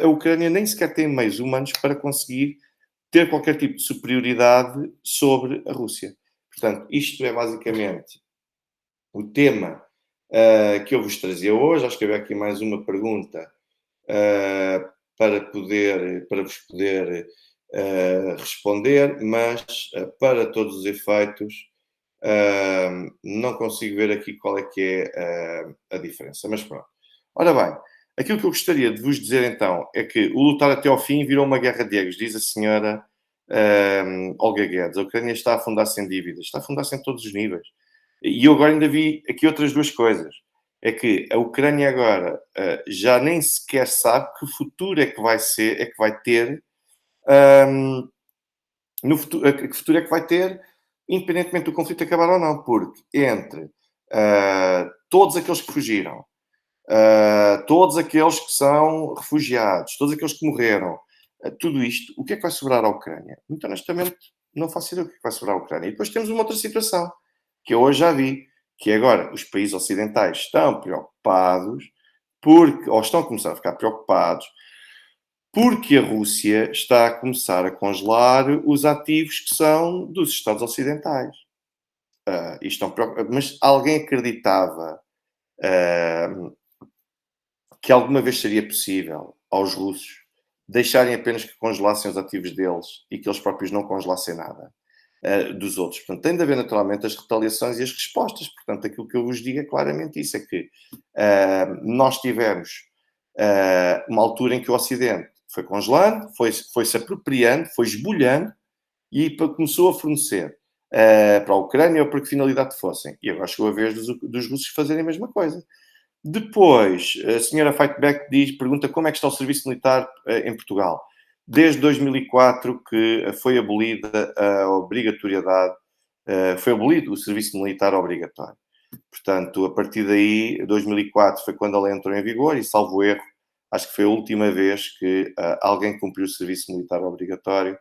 a Ucrânia nem sequer tem meios humanos para conseguir ter qualquer tipo de superioridade sobre a Rússia. Portanto, isto é basicamente o tema que eu vos trazia hoje. Acho que havia aqui mais uma pergunta para vos poder responder, mas para todos os efeitos não consigo ver aqui qual é que é a diferença. Mas pronto. Ora bem, aquilo que eu gostaria de vos dizer então é que o lutar até ao fim virou uma guerra de egos, diz a senhora Olga Guedes. A Ucrânia está a afundar-se em dívidas, está a afundar-se em todos os níveis. E eu agora ainda vi aqui outras duas coisas. É que a Ucrânia agora já nem sequer sabe que futuro é que vai ser, é que vai ter, no futuro, que futuro é que vai ter, independentemente do conflito acabar ou não, porque entre todos aqueles que fugiram, todos aqueles que são refugiados, todos aqueles que morreram, tudo isto, o que é que vai sobrar à Ucrânia? Muito honestamente, não faço ideia o que é que vai sobrar à Ucrânia. E depois temos uma outra situação, que eu hoje já vi, que é agora os países ocidentais estão preocupados, porque, ou estão a começar a ficar preocupados, porque a Rússia está a começar a congelar os ativos que são dos Estados ocidentais. Mas alguém acreditava que alguma vez seria possível aos russos deixarem apenas que congelassem os ativos deles e que eles próprios não congelassem nada dos outros? Portanto, tem de haver naturalmente as retaliações e as respostas. Portanto, aquilo que eu vos digo é claramente isso, é que nós tivemos uma altura em que o Ocidente foi congelando, foi-se apropriando, foi esbulhando e começou a fornecer para a Ucrânia ou para que finalidade fossem. E agora chegou a vez dos russos fazerem a mesma coisa. Depois, a senhora Fightback pergunta como é que está o serviço militar em Portugal. Desde 2004 que foi abolida a obrigatoriedade, foi abolido o serviço militar obrigatório. Portanto, a partir daí, 2004 foi quando ela entrou em vigor e, salvo erro, acho que foi a última vez que alguém cumpriu o serviço militar obrigatório,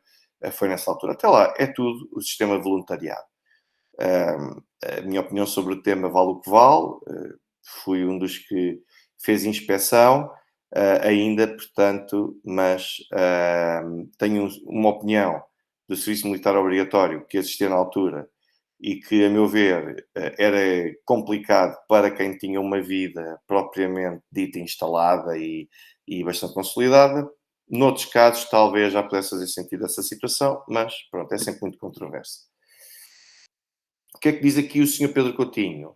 foi nessa altura. Até lá, é tudo o sistema voluntariado. A minha opinião sobre o tema vale o que vale. Fui um dos que fez inspeção ainda, portanto, mas tenho uma opinião do serviço militar obrigatório que existia na altura e que, a meu ver, era complicado para quem tinha uma vida propriamente dita instalada e bastante consolidada. Noutros casos, talvez já pudesse fazer sentido essa situação, mas pronto, é sempre muito controverso. O que é que diz aqui o Sr. Pedro Coutinho?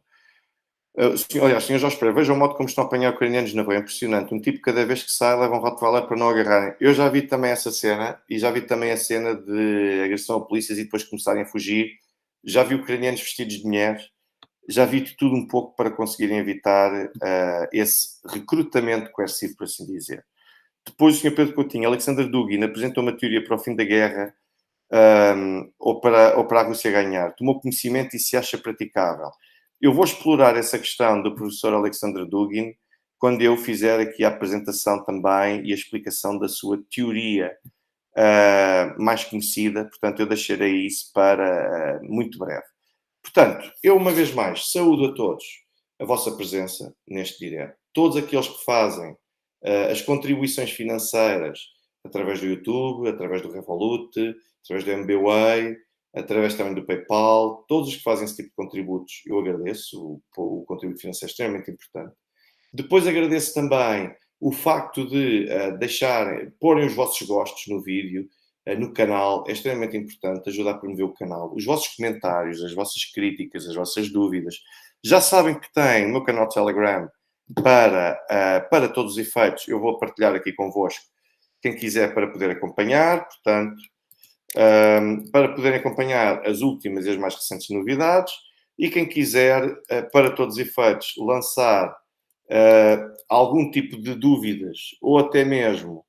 Aliás, Sr. Jorge Pereira, veja o modo como estão a apanhar ucranianos na rua, é impressionante. Um tipo, cada vez que sai, leva um Rottweiler para não agarrarem. Eu já vi também essa cena, e já vi também a cena de agressão a polícias e depois começarem a fugir. Já vi ucranianos vestidos de mulheres. Já vi de tudo um pouco para conseguirem evitar esse recrutamento coercivo, por assim dizer. Depois o Sr. Pedro Coutinho, Alexander Dugin, apresentou uma teoria para o fim da guerra ou para a Rússia ganhar. Tomou conhecimento e se acha praticável. Eu vou explorar essa questão do professor Alexander Dugin quando eu fizer aqui a apresentação também e a explicação da sua teoria mais conhecida. Portanto, eu deixarei isso para muito breve. Portanto, eu uma vez mais saúdo a todos a vossa presença neste direto. Todos aqueles que fazem as contribuições financeiras através do YouTube, através do Revolut, através do MBWay, através também do PayPal, todos os que fazem esse tipo de contributos, eu agradeço. O contributo financeiro é extremamente importante. Depois agradeço também o facto de porem os vossos gostos no vídeo, no canal, é extremamente importante, ajuda a promover o canal. Os vossos comentários, as vossas críticas, as vossas dúvidas. Já sabem que tem o meu canal de Telegram para todos os efeitos. Eu vou partilhar aqui convosco, quem quiser, para poder acompanhar. Portanto, para poderem acompanhar as últimas e as mais recentes novidades. E quem quiser, para todos os efeitos, lançar algum tipo de dúvidas ou até mesmo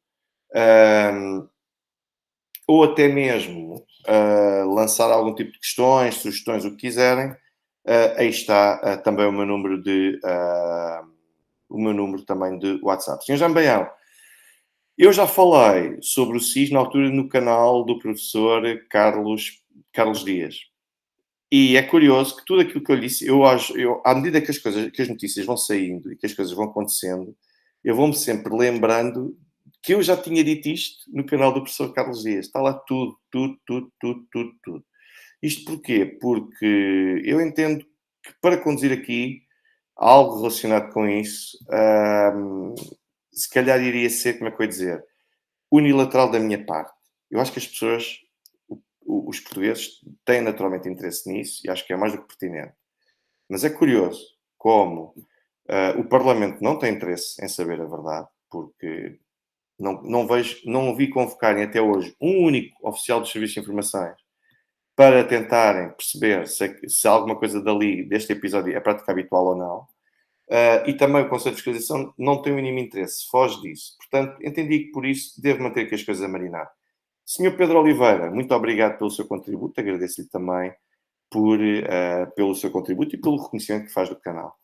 lançar algum tipo de questões, sugestões, o que quiserem, aí está também o meu número também de WhatsApp. Senhor Jambaião, eu já falei sobre o SIS na altura no canal do professor Carlos Dias. E é curioso que tudo aquilo que eu lhe disse, à medida que que as notícias vão saindo e que as coisas vão acontecendo, eu vou-me sempre lembrando que eu já tinha dito isto no canal do professor Carlos Dias. Está lá tudo, tudo, tudo, tudo, tudo, tudo. Isto porquê? Porque eu entendo que para conduzir aqui algo relacionado com isso, se calhar iria ser, como é que eu ia dizer, unilateral da minha parte. Eu acho que as pessoas, os portugueses, têm naturalmente interesse nisso e acho que é mais do que pertinente. Mas é curioso como o Parlamento não tem interesse em saber a verdade, porque não vi convocarem até hoje um único oficial dos Serviços de Informações para tentarem perceber se alguma coisa dali, deste episódio, é prática habitual ou não. E também o Conselho de Fiscalização não tem o mínimo interesse, foge disso. Portanto, entendi que por isso devo manter aqui as coisas a marinar. Senhor Pedro Oliveira, muito obrigado pelo seu contributo, agradeço-lhe também pelo seu contributo e pelo reconhecimento que faz do canal.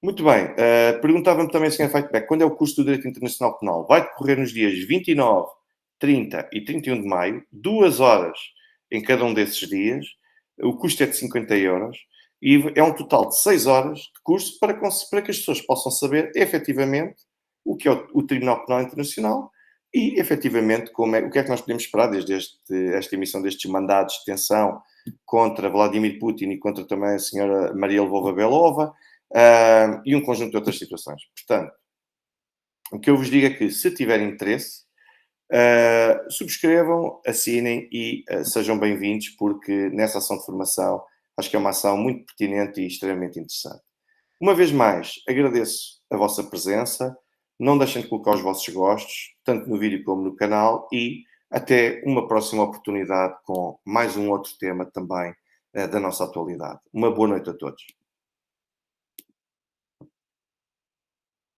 Muito bem, perguntava-me também, Sr. Feitbeck, quando é o curso do Direito Internacional Penal? Vai decorrer nos dias 29, 30 e 31 de maio, 2 horas em cada um desses dias. O custo é de 50 € e é um total de 6 horas de curso para que as pessoas possam saber efetivamente o que é o Tribunal Penal Internacional e efetivamente o que é que nós podemos esperar desde esta emissão destes mandados de detenção contra Vladimir Putin e contra também a senhora Maria Lvova-Belova, e um conjunto de outras situações. Portanto, o que eu vos digo é que, se tiverem interesse, subscrevam, assinem e sejam bem-vindos, porque nessa ação de formação acho que é uma ação muito pertinente e extremamente interessante. Uma vez mais, agradeço a vossa presença. Não deixem de colocar os vossos gostos, tanto no vídeo como no canal, e até uma próxima oportunidade com mais um outro tema também da nossa atualidade. Uma boa noite a todos.